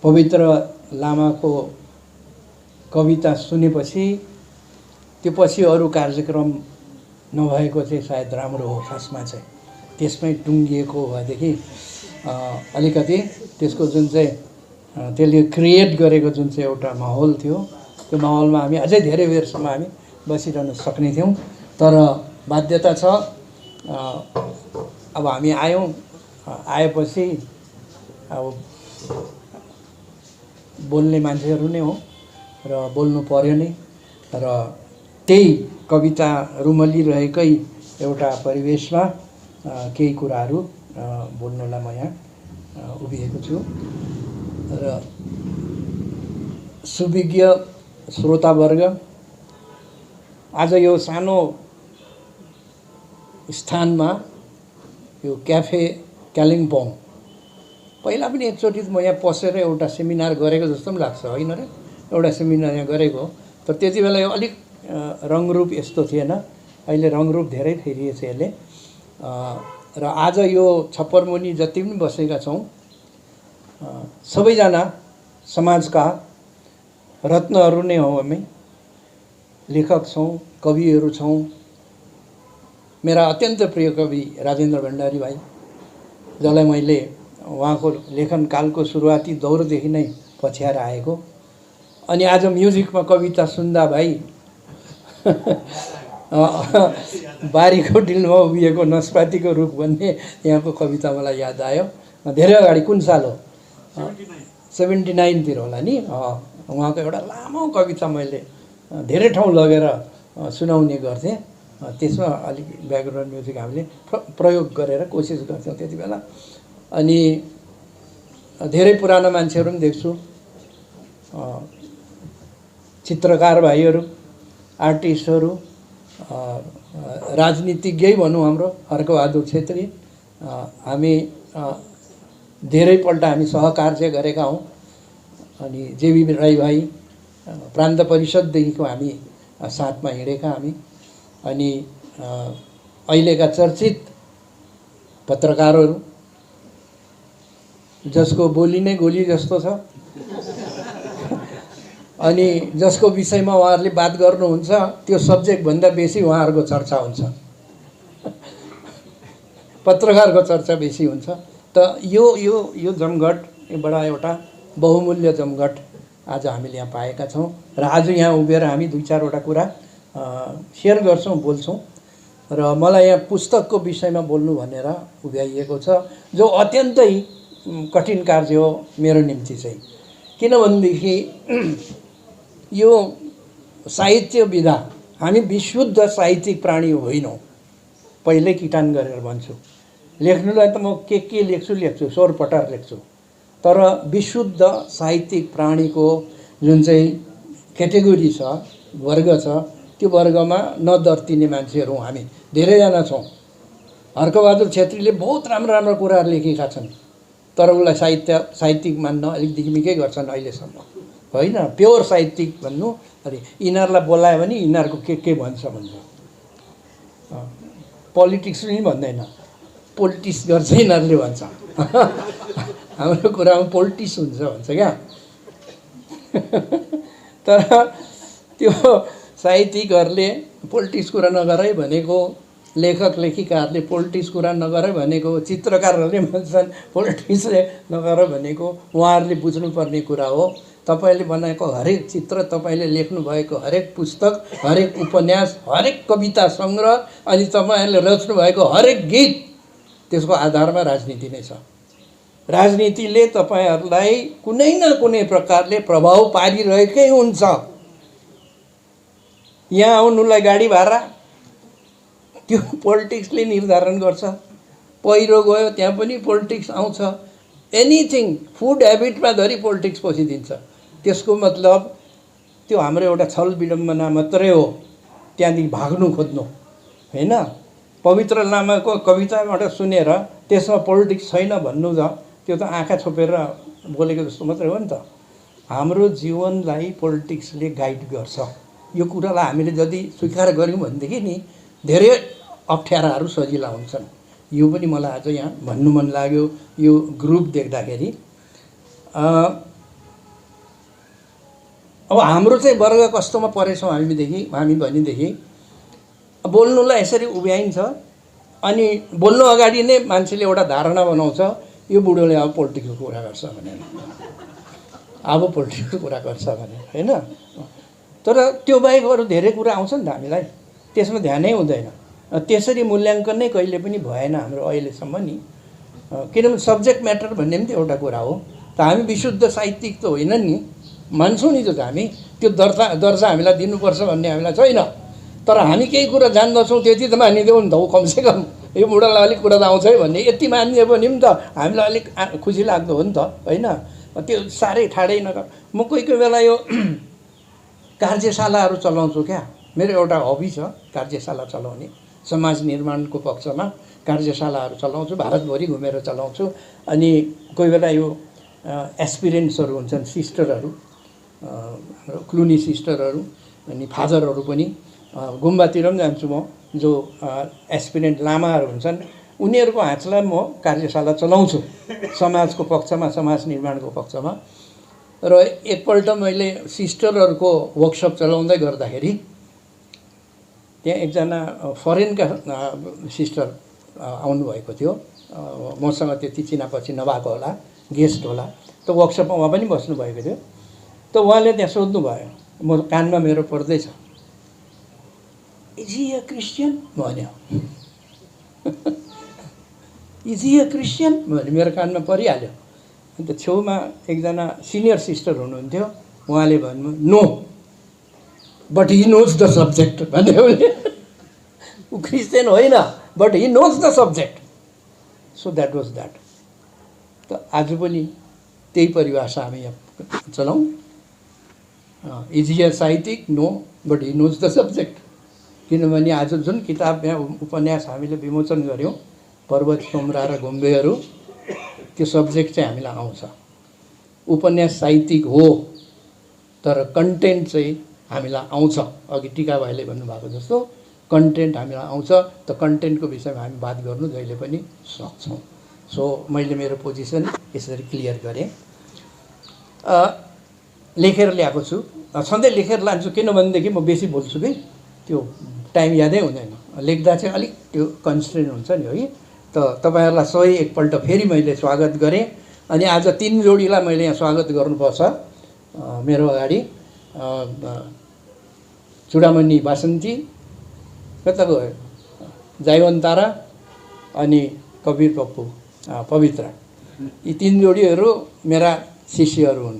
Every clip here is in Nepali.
पवित्र लामाको कविता सुनेपछि त्यो पछि अरू कार्यक्रम नभएको चाहिँ सायद राम्रो हो। खासमा चाहिँ त्यसमै टुङ्गिएको भएदेखि अलिकति त्यसको जुन चाहिँ त्यसले क्रिएट गरेको जुन चाहिँ एउटा माहौल थियो त्यो माहौलमा हामी अझै धेरै बेरसम्म हामी बसिरहन सक्ने थियौँ। तर बाध्यता छ। अब हामी आयौँ, आएपछि अब बोल्ने मान्छेहरू नै हो र बोल्नु पर्यो नै। र त्यही कविता रुमलिरहेकै एउटा परिवेशमा केही कुराहरू बोल्नलाई म यहाँ उभिएको छु। र सुविज्ञ श्रोतावर्ग, आज यो सानो स्थानमा यो क्याफे कालिम्पोङ, पहिला पनि एकचोटि म यहाँ पसेर एउटा सेमिनार गरेको जस्तो पनि लाग्छ, होइन र? एउटा सेमिनार यहाँ गरेको, तर त्यति बेला यो अलिक रङरूप यस्तो थिएन। अहिले रङरूप धेरै फेरिएछ यसले। र आज यो छप्परमुनि जति पनि बसेका छौँ सबैजना समाजका रत्नहरू नै हौँ हामी। लेखक छौँ, कविहरू छौँ। मेरा अत्यन्त प्रिय कवि राजेन्द्र भण्डारी भाइ, जसलाई मैले उहाँको लेखन कालको सुरुवाती दौरदेखि नै पछ्याएर आएको। अनि आज म्युजिकमा कविता सुन्दा भाइ बारीको डिलमा उभिएको नस्पातीको रुख भन्ने यहाँको कविता मलाई याद आयो। धेरै अगाडि, कुन साल हो? 79 तिर होला नि। उहाँको एउटा लामो कविता मैले धेरै ठाउँ लगेर सुनाउने गर्थेँ। त्यसमा अलिक ब्याकग्राउन्ड म्युजिक हामीले प्रयोग गरेर कोसिस गर्थ्यौँ त्यति बेला। अनि धेरै पुराना मान्छेहरू पनि देख्छु, चित्रकार भाइहरू, आर्टिस्टहरू, राजनीतिज्ञै भनौँ हाम्रो हर्कबहादुर छेत्री। हामी धेरैपल्ट हामी सहकार्य गरेका हौँ। अनि जेबी राई भाइ, प्रान्त परिषददेखिको हामी साथमा हिँडेका हामी। अनि अहिलेका चर्चित पत्रकारहरू, जसको बोली नै गोली जस्तो छ, अनि जसको विषयमा उहाँहरूले बात गर्नुहुन्छ त्यो सब्जेक्टभन्दा बेसी उहाँहरूको चर्चा हुन्छ, पत्रकारको चर्चा बेसी हुन्छ। त यो जमघट बडा एउटा बहुमूल्य जमघट आज हामीले यहाँ पाएका छौँ। र आज यहाँ उभिएर हामी दुई चारवटा कुरा सेयर गर्छौँ, बोल्छौँ। र मलाई यहाँ पुस्तकको विषयमा बोल्नु भनेर उभ्याइएको छ, जो अत्यन्तै कठिन कार्य हो मेरो निम्ति चाहिँ। किनभनेदेखि यो साहित्य विधा, हामी विशुद्ध साहित्यिक प्राणी होइनौँ, पहिल्यै किटान गरेर भन्छु। लेख्नुलाई त म के लेख्छु, सोरपटार लेख्छु। तर विशुद्ध साहित्यिक प्राणीको जुन चाहिँ क्याटेगोरी छ, वर्ग छ, त्यो वर्गमा नदर्तिने मान्छेहरू हामी धेरैजना छौँ। हर्कबहादुर छेत्रीले बहुत राम्रो कुराहरू लेखेका छन्, तर उसलाई साहित्यिक मान्न अलिक दिगमिकै गर्छन् अहिलेसम्म, होइन? प्योर साहित्यिक भन्नु, अनि यिनीहरूलाई बोलायो भने यिनीहरूको के भन्छ, पोलिटिक्स पनि भन्दैन, पोलिटिक्स गर्छ यिनीहरूले भन्छ। हाम्रो कुरामा पोलिटिक्स हुन्छ भन्छ क्या। तर त्यो साहित्यिकहरूले पोलिटिक्स कुरा नगरै भनेको, लेखक लेखिकाहरूले पोलिटिक्स कुरा नगरै भनेको, चित्रकारहरूले भन्छन् पोलिटिक्सले नगर भनेको, उहाँहरूले बुझ्नुपर्ने कुरा हो। तपाईँले बनाएको हरेक चित्र, तपाईँले लेख्नुभएको हरेक पुस्तक, हरेक उपन्यास, हरेक कविता सङ्ग्रह, अनि तपाईँहरूले रच्नुभएको हरेक गीत, त्यसको आधारमा राजनीति नै छ। राजनीतिले तपाईँहरूलाई कुनै न कुनै प्रकारले प्रभाव पारिरहेकै हुन्छ। यहाँ आउनुलाई गाडी भाडा त्यो पोलिटिक्सले निर्धारण गर्छ। पहिरो गयो त्यहाँ पनि पोलिटिक्स आउँछ। एनिथिङ, फुड ह्याबिटमा धरि पोलिटिक्स पसिदिन्छ। त्यसको मतलब त्यो हाम्रो एउटा छल विडम्बना मात्रै हो, त्यहाँदेखि भाग्नु खोज्नु, होइन? पवित्र लामाको कविताबाट सुनेर त्यसमा पोलिटिक्स छैन भन्नु त त्यो त आँखा छोपेर बोलेको जस्तो मात्रै हो नि त। हाम्रो जीवनलाई पोलिटिक्सले गाइड गर्छ। यो कुरालाई हामीले यदि स्वीकार गऱ्यौँ भनेदेखि नि धेरै अप्ठ्याराहरू सजिला हुन्छन्। यो पनि मलाई आज यहाँ भन्नु मन लाग्यो यो ग्रुप देख्दाखेरि। अब हाम्रो चाहिँ वर्ग कस्तोमा परेछौँ हामी भनेदेखि बोल्नुलाई यसरी उभ्याइन्छ अनि बोल्नु अगाडि नै मान्छेले एउटा धारणा बनाउँछ यो बुढोले अब पोलिटिक्सको कुरा गर्छ भनेर, अब पोलिटिक्सको कुरा गर्छ भनेर, होइन। तर त्यो बाहेक अरू धेरै कुरा आउँछ नि त हामीलाई, त्यसमा ध्यानै हुँदैन। त्यसरी मूल्याङ्कन नै कहिले पनि भएन हाम्रो अहिलेसम्म नि, किनभने सब्जेक्ट म्याटर भन्ने पनि त एउटा कुरा हो। त हामी विशुद्ध साहित्यिक त होइन नि, मान्छौँ नि त हामी, त्यो दर्जा हामीलाई दिनुपर्छ भन्ने हामीलाई छैन। तर हामी केही कुरा जान्दछौँ त्यति त मानिदेऊ नि त, कमसेकम यो बुढालाई अलिक कुरा त आउँछ है भन्ने यति मानिदिए पनि त हामीलाई अलिक खुसी लाग्दो हो नि त, होइन। त्यो साह्रै ठाडै नगर। म कोही कोही बेला यो कार्यशालाहरू चलाउँछु क्या, मेरो एउटा हबी छ कार्यशाला चलाउने, समाज निर्माणको पक्षमा कार्यशालाहरू चलाउँछु, भारतभरि घुमेर चलाउँछु। अनि कोही बेला यो एस्पिरेन्ट्सहरू हुन्छन्, सिस्टरहरू, हाम्रो क्लुनी सिस्टरहरू अनि फादरहरू पनि गुम्बातिर पनि जान्छु म, जो एस्पिरेन्ट लामाहरू हुन्छन् उनीहरूको हातलाई म कार्यशाला चलाउँछु समाजको पक्षमा, समाज निर्माणको पक्षमा। र एकपल्ट मैले सिस्टरहरूको वर्कसप चलाउँदै गर्दाखेरि त्यहाँ एकजना फरेनका सिस्टर आउनुभएको थियो, मसँग त्यति चिनापछि नभएको होला, गेस्ट होला। त वर्कसपमा उहाँ पनि बस्नुभएको थियो। त उहाँले त्यहाँ सोध्नुभयो, म कानमा मेरो पर्दैछ, इज ही अ क्रिस्चियन भन्यो। इज ही अ क्रिस्चियन भन्यो, मेरो कानमा परिहाल्यो। अन्त छेउमा एकजना सिनियर सिस्टर हुनुहुन्थ्यो, उहाँले भन्नु no but he knows the subject भन्यो उसले। ऊ क्रिस्चियन होइन but he knows the subject. So that was that. त आज पनि त्यही परिभाषा हामी यहाँ चलाउँ। इज ही अ साहित्यिक? No but he knows the subject. किनभने आज जुन किताब यहाँ उपन्यास हामीले विमोचन गऱ्यौँ, पर्वत सोमरा र घुम्बेहरू, त्यो सब्जेक्ट चाहिँ हामीलाई आउँछ। उपन्यास साहित्यिक हो तर कन्टेन्ट चाहिँ हामीलाई आउँछ। अघि टिका भाइले भन्नुभएको जस्तो कन्टेन्ट हामीलाई आउँछ, त कन्टेन्टको विषयमा हामी बात गर्नु जहिले पनि सक्छौँ। सो मैले मेरो पोजिसन यसरी क्लियर गरेँ। लेखेर ल्याएको छु, सधैँ लेखेर लान्छु, किनभनेदेखि म बेसी बोल्छु कि त्यो टाइम यादै हुँदैन। लेख्दा चाहिँ अलिक त्यो कन्स्ट्रेन्ट हुन्छ नि, है। त तपाईँहरूलाई सही एकपल्ट फेरि मैले स्वागत गरेँ। अनि आज 3 जोडीलाई मैले यहाँ स्वागत गर्नुपर्छ मेरो अगाडि। चुडामणि बासन्ती, कता गयो, जाइवन तारा अनि कवीर पप्पू पवित्र, यी 3 जोडीहरू मेरा शिष्यहरू हुन्।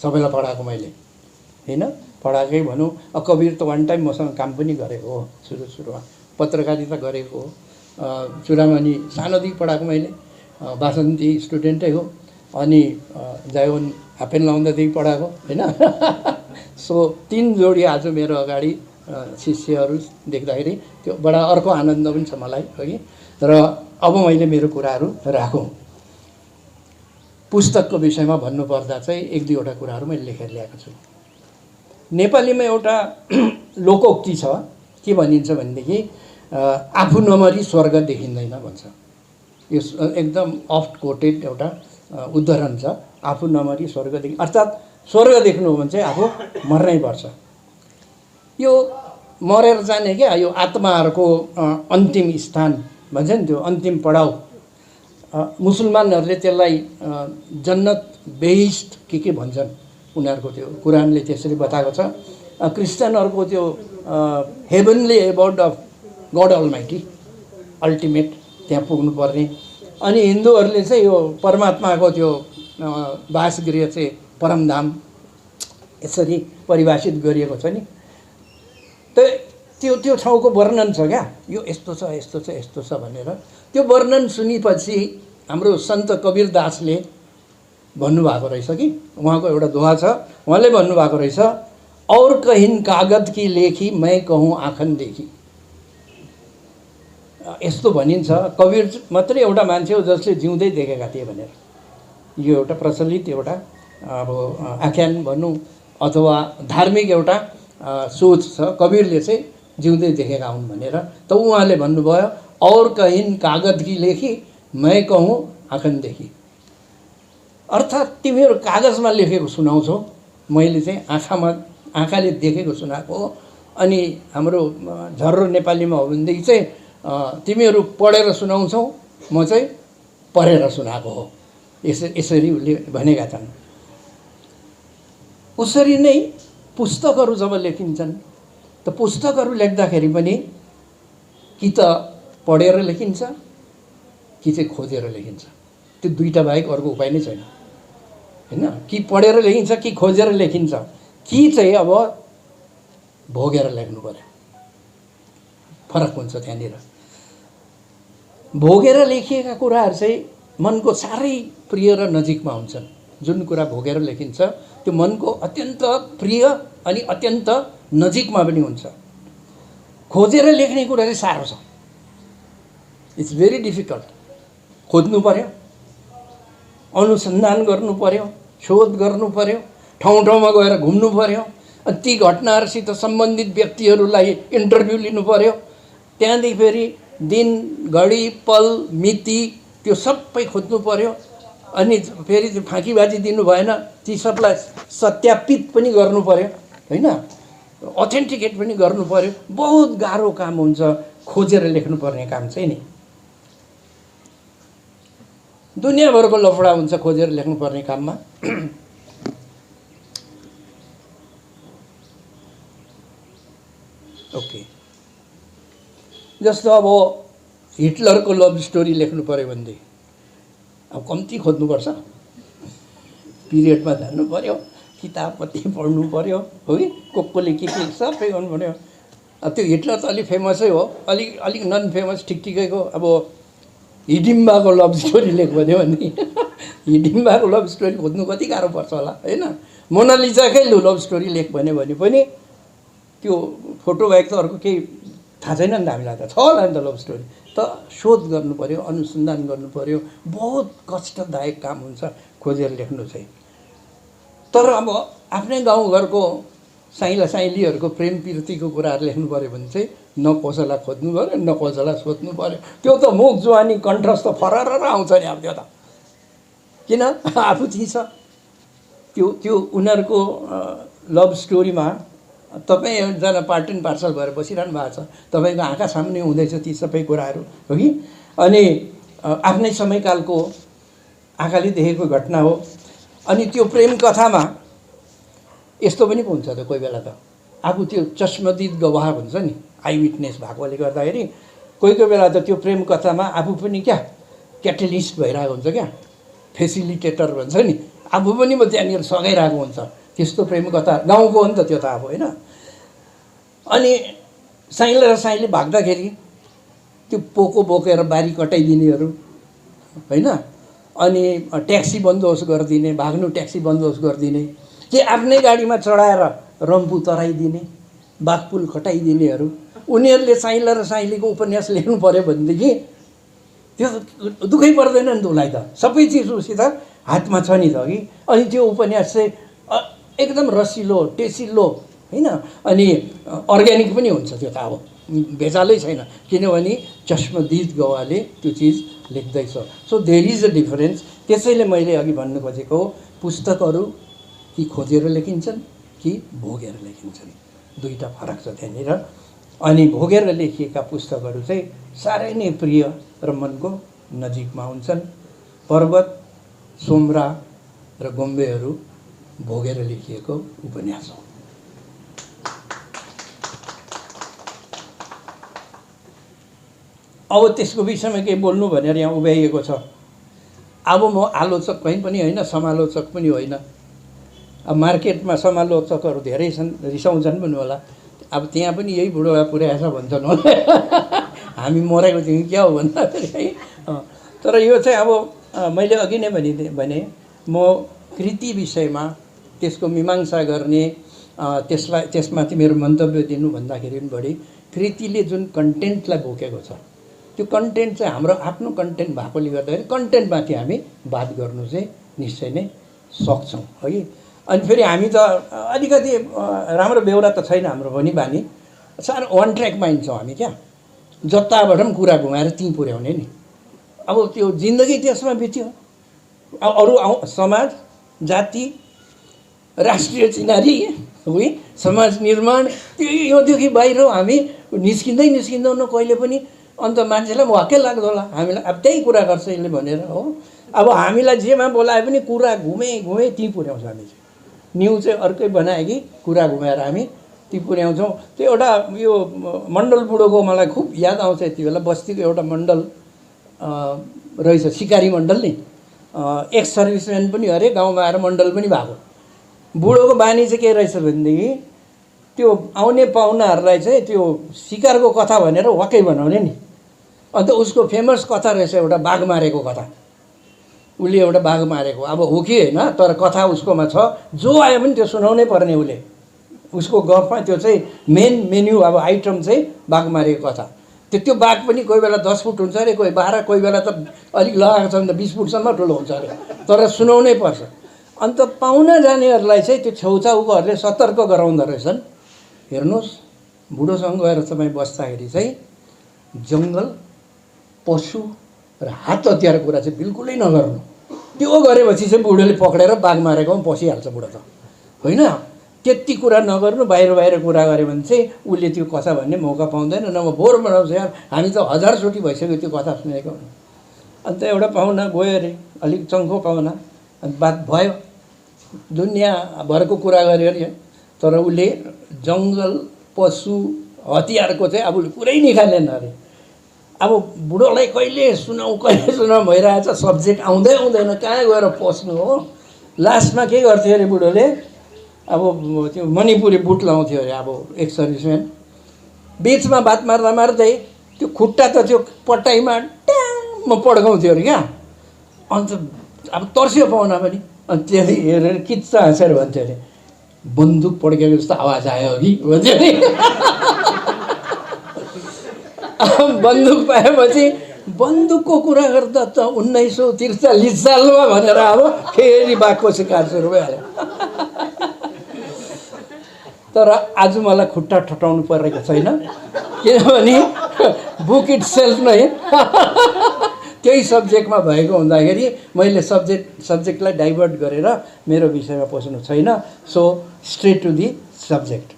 सबैलाई पढाएको मैले, होइन, पढाएकै भनौँ। कवीर त वान टाइम मसँग काम पनि गरेको हो, सुरुमा पत्रकारिता गरेको हो। चुडामणि सानोदेखि पढाएको मैले, बासन्ती स्टुडेन्टै हो, अनि जाइवन हाफेन लाउँदादेखि पढाएको, होइन। सो 3 जोडी आज मेरो अगाडि शिष्यहरू देख्दाखेरि त्यो बडा अर्को आनन्द पनि छ मलाई, है। र अब मैले मेरो कुराहरू राखौँ। पुस्तकको विषयमा भन्नुपर्दा चाहिँ 1-2वटा कुराहरू मैले लेखेर ल्याएको छु। नेपालीमा एउटा लोकोक्ति छ, के भनिन्छ भनेदेखि आफू नमरी स्वर्ग देखिँदैन भन्छ। यो एकदम अफ्ट कोटेड एउटा उदाहरण छ। आफू नमरी स्वर्ग देखि, अर्थात् स्वर्ग देख्नु हो भने चाहिँ आफू मर्नै पर्छ। यो मरेर जाने क्या, यो आत्माहरूको अन्तिम स्थान भन्छ नि, त्यो अन्तिम पडाउ। मुसलमानहरूले त्यसलाई जन्नत बेहिस्ट के भन्छन्, उनीहरूको त्यो कुरानले त्यसरी बताएको छ। क्रिस्चियनहरूको त्यो heavenly abode of God almighty, ultimate, त्यहाँ पुग्नुपर्ने। अनि हिन्दूहरूले चाहिँ यो परमात्माको त्यो वासगृह चाहिँ परमधाम यसरी परिभाषित गरिएको छ नि। त त्यो ठाउँको वर्णन छ क्या, यो यस्तो छ यस्तो छ यस्तो छ भनेर। त्यो वर्णन सुनेपछि हाम्रो सन्त कवीर दासले भन्नुभएको रहेछ कि, उहाँको एउटा दोहा छ, उहाँले भन्नुभएको रहेछ, और कहिन कागज की लेखी मैं कहूँ आँखन देखी। यस्तो भनिन्छ, कवीर मात्रै एउटा मान्छे हो जसले जिउँदै देखेका थिए भनेर। यो एउटा प्रचलित एउटा अब आख्यान भनौँ अथवा धार्मिक एउटा सोच छ, कवीरले चाहिँ जिउँदै देखेका हुन् भनेर। त उहाँले भन्नुभयो, और कहिन कागज की लेखी मैं कहूँ आँखन देखी। अर्थात् तिमीहरू कागजमा लेखेको सुनाउँछौ, मैले चाहिँ आँखाले देखेको सुनाएको हो। अनि हाम्रो झर्रो नेपालीमा हो भनेदेखि चाहिँ तिमीहरू पढेर सुनाउँछौ, म चाहिँ पढेर सुनाएको हो, यसरी उसले भनेका छन्। उसरी नै पुस्तकहरू जब लेखिन्छन् त पुस्तकहरू लेख्दाखेरि पनि कि त पढेर लेखिन्छ कि चाहिँ खोजेर लेखिन्छ। त्यो दुईटा बाहेक अर्को उपाय नै छैन हैन। कि पढेर लेखिन्छ कि खोजेर लेखिन्छ, कि चाहिँ अब भोगेर लेख्नु पर्यो। फरक हुन्छ त्यहाँनिर। भोगेर लेखिएका कुराहरू चाहिँ मनको साह्रै प्रिय र नजिकमा हुन्छन्। जुन कुरा भोगेर लेखिन्छ त्यो मनको अत्यन्त प्रिय अनि अत्यन्त नजिकमा पनि हुन्छ। खोजेर लेख्ने कुरा चाहिँ साह्रो छ। It's very difficult. खोज्नु पर्यो, अनुसन्धान गर्नु पर्यो, शोध गर्नु पर्यो, ठाउँ ठाउँमा गएर घुम्नु पर्यो, अनि ती घटनाहरूसित सम्बन्धित व्यक्तिहरूलाई इन्टरभ्यू लिनु पर्यो। त्यहाँदेखि फेरि दिन, घडी, पल, मिति त्यो सबै खोज्नु पर्यो। अनि फेरि फाँकीबाजी दिनु भएन, ती सबलाई सत्यापित पनि गर्नु पर्यो हैन, अथेन्टिकेट पनि गर्नु पर्यो। बहुत गाह्रो काम हुन्छ खोजेर लेख्नुपर्ने काम चाहिँ नि। दुनियाँभरको लफडा हुन्छ खोजेर लेख्नुपर्ने काममा। ओके, जस्तो अब हिटलरको लभ स्टोरी लेख्नु पर्यो भनेदेखि अब कम्ती खोज्नुपर्छ, पिरियडमा जानु पर्यो, किताबपट्टि पढ्नु पर्यो हो कि कोले के सबै गर्नु पर्यो। अब त्यो हिटलर त अलिक फेमसै हो, अलिक नन फेमस ठिकठिकैको। अब हिडिम्बाको लभ स्टोरी लेख भन्यो भने हिडिम्बाको लभ स्टोरी खोज्नु कति गाह्रो पर्छ होला हैन। मोनालिजाकै लभ स्टोरी लेख भन्यो भने पनि त्यो फोटो बाहेक त अर्को केही थाहा छैन नि त हामीलाई। त छ होला नि त लभ स्टोरी, त शोध गर्नु पर्यो, अनुसन्धान गर्नु पर्यो। बहुत कष्टदायक काम हुन्छ खोजेर लेख्नु चाहिँ। तर अब आफ्नै गाउँघरको साइला साइलीहरूको प्रेम प्रीतिको कुराहरू लेख्नु पर्यो भने चाहिँ न कसैलाई खोज्नु पर्यो, न कसैलाई सोध्नु पर्यो। त्यो त मुख जुवानी कन्ठस्थ फरर आउँछ नि। अब त्यो त किन आफू चिन्छ त्यो उनीहरूको लभ स्टोरीमा तपाईँ एकजना पार्ट एन्ड पार्सल भएर बसिरहनु भएको छ, तपाईँको आँखा सामुन्ने हुँदैछ ती सबै कुराहरू हो कि। अनि आफ्नै समयकालको आँखाले देखेको घटना हो। अनि त्यो प्रेम कथामा यस्तो पनि हुन्छ त कोही बेला त आफू त्यो चश्मदीद गवाह हुन्छ नि, आई विटनेस भएकोले गर्दाखेरि कोही बेला त त्यो प्रेम कथामा आफू पनि क्या क्याटलिस्ट भइरहेको हुन्छ, क्या फेसिलिटेटर भन्छ नि, आफू पनि म त्यहाँनिर सघाइरहेको हुन्छ। त्यस्तो प्रेम कथा गाउँको हो नि त त्यो त अब होइन। अनि साइला र साइली भाग्दाखेरि त्यो पोको बोकेर बारी कटाइदिनेहरू होइन, अनि ट्याक्सी बन्दोबस्त गरिदिने, भाग्नु ट्याक्सी बन्दोबस्त गरिदिने, कि आफ्नै गाडीमा चढाएर रम्फू तराइदिने, बाघपुल खटाइदिनेहरू। उनीहरूले साइला र साइलीको उपन्यास लेख्नु पर्यो भनेदेखि त्यो दुःखै पर्दैन नि त उसलाई त, सबै चिज उसित हातमा छ नि त कि। अनि त्यो उपन्यास चाहिँ एकदम रसिलो टेसिलो होइन, अनि अर्ग्यानिक पनि हुन्छ त्यो त। अब भेजालै छैन, किनभने चश्मदीद गवाहले त्यो चिज लेख्दैछ। So there is a difference. त्यसैले मैले अघि भन्नु खोजेको पुस्तकहरू कि खोजेर लेखिन्छन् कि भोगेर लेखिन्छन्, दुईटा फरक छ त्यहाँनिर। अनि भोगेर लेखिएका पुस्तकहरू चाहिँ साह्रै नै प्रिय र मनको नजिकमा हुन्छन्। पर्वत, सोमरा र गोम्बेहरू भोगेर लेखिएको उपन्यास हो। अब त्यसको विषयमा केही बोल्नु भनेर यहाँ उभ्याइएको छ। अब म आलोचक पनि होइन, समालोचक पनि होइन। अब मार्केटमा समालोचकहरू धेरै छन्, रिसाउँछन् पनि होला। अब त्यहाँ पनि यही बुढोवा पुर्याएछ भन्छन् होला हामी मरेको थियौँ क्या हो भन्दाखेरि है। तर यो चाहिँ अब मैले अघि नै भने म कृति विषयमा त्यसको मीमांसा गर्ने, त्यसमाथि मेरो मन्तव्य दिनु भन्दाखेरि पनि बढी कृतिले जुन कन्टेन्टलाई बोकेको छ त्यो कन्टेन्ट चाहिँ हाम्रो आफ्नो कन्टेन्ट भएकोले गर्दाखेरि कन्टेन्टमाथि हामी बात गर्नु चाहिँ निश्चय नै सक्छौँ है। अनि फेरि हामी त अलिकति राम्रो बेहोरा त छैन हाम्रो पनि बानी, साह्रो वान ट्र्याक माइन्ड छौँ हामी क्या। जताबाट पनि कुरा घुमाएर त्यहीँ पुर्याउने नि। अब त्यो जिन्दगी त्यसमा बित्यो। अब अरू समाज, जाति, राष्ट्रिय चिनारी है, समाज निर्माण, त्यो योदेखि बाहिर हामी निस्किँदैनौँ कहिले पनि। अन्त मान्छेलाई वाक्कै लाग्दो होला, हामीलाई अब त्यही कुरा गर्छ यसले भनेर हो। अब हामीलाई जेमा बोलाए पनि कुरा घुमे त्यहीँ पुर्याउँछ। हामी चाहिँ न्युज चाहिँ अर्कै बनायो कि कुरा घुमाएर हामी ती पुर्याउँछौँ। त्यो एउटा यो मण्डल बुढोको मलाई खुब याद आउँछ। यति बेला बस्तीको एउटा मण्डल रहेछ, सिकारी मण्डल नि, एक्स सर्भिसम्यान पनि अरे, गाउँमा आएर मण्डल पनि भएको। बुढोको बानी चाहिँ के रहेछ भनेदेखि त्यो आउने पाहुनाहरूलाई चाहिँ त्यो सिकारको कथा भनेर वाक्कै बनाउने नि। अन्त उसको फेमस कथा रहेछ एउटा बाघ मारेको कथा। उसले एउटा बाघ मारेको, अब हो कि होइन, तर कथा उसकोमा छ। जो आयो पनि त्यो सुनाउनै पर्ने। उसले उसको गफमा त्यो चाहिँ मेन मेन्यू, अब आइटम चाहिँ बाघ मारेको कथा। त्यो बाघ पनि कोही बेला 10 फुट हुन्छ अरे, कोही 12, कोही बेला त अलिक लगाएको छ भने त 20 फुटसम्म ठुलो हुन्छ अरे, तर सुनाउनै पर्छ। अन्त पाहुना जानेहरूलाई चाहिँ त्यो छेउछाउकोहरूले सतर्क गराउँदो रहेछन्। हेर्नुहोस्, बुढोसँग गएर तपाईँ बस्दाखेरि चाहिँ जङ्गल, पशु र हात हतियारको कुरा चाहिँ बिल्कुलै नगर्नु। त्यो गरेपछि चाहिँ बुढोले पक्रेर बाघ मारेकोमा पसिहाल्छ बुढो त, होइन? त्यति कुरा नगर्नु। बाहिर कुरा गऱ्यो भने चाहिँ उसले त्यो कथा भन्ने मौका पाउँदैन। नभए बोर बनाउँछ यार, हामी त 1000 चोटि भइसक्यो त्यो कथा सुनेको। अन्त एउटा पाहुना गयो अरे, अलिक चङ्खो पाहुना, अन्त बात भयो, दुनियाँभरको कुरा गऱ्यो अरे। तर उसले जङ्गल, पशु, हतियारको चाहिँ अब उसले कुरै निकालेन अरे। अब बुढोलाई कहिले सुनाउँ भइरहेछ, सब्जेक्ट आउँदैन, कहाँ गएर पस्नु हो। लास्टमा के गर्थ्यो अरे बुढोले, अब त्यो मणिपुरी बुट लाउँथ्यो अरे, अब एक्स सर्भिसम्यान। बिचमा बात मार्दै त्यो खुट्टा त त्यो पट्टाइमा ट्याङमा पड्काउँथ्यो अरे क्या। अन्त अब तर्स्यो पाहुना पनि। अनि त्यसले हेरेर किच्च हाँसेर भन्थ्यो अरे, बन्दुक पड्केको जस्तो आवाज आयो कि भन्थ्यो अरे। बन्दुक पाएपछि बन्दुकको कुरा गर्दा त 1943 सालमा भनेर अब फेरि बाघको शिकार सुरु भइहाल्यो। तर आज मलाई खुट्टा ठटाउनु परेको छैन, किनभने बुक इट सेल्फ नै त्यही सब्जेक्टमा भएको हुँदाखेरि मैले सब्जेक्टलाई डाइभर्ट गरेर मेरो विषयमा पस्नु छैन। So straight to the subject.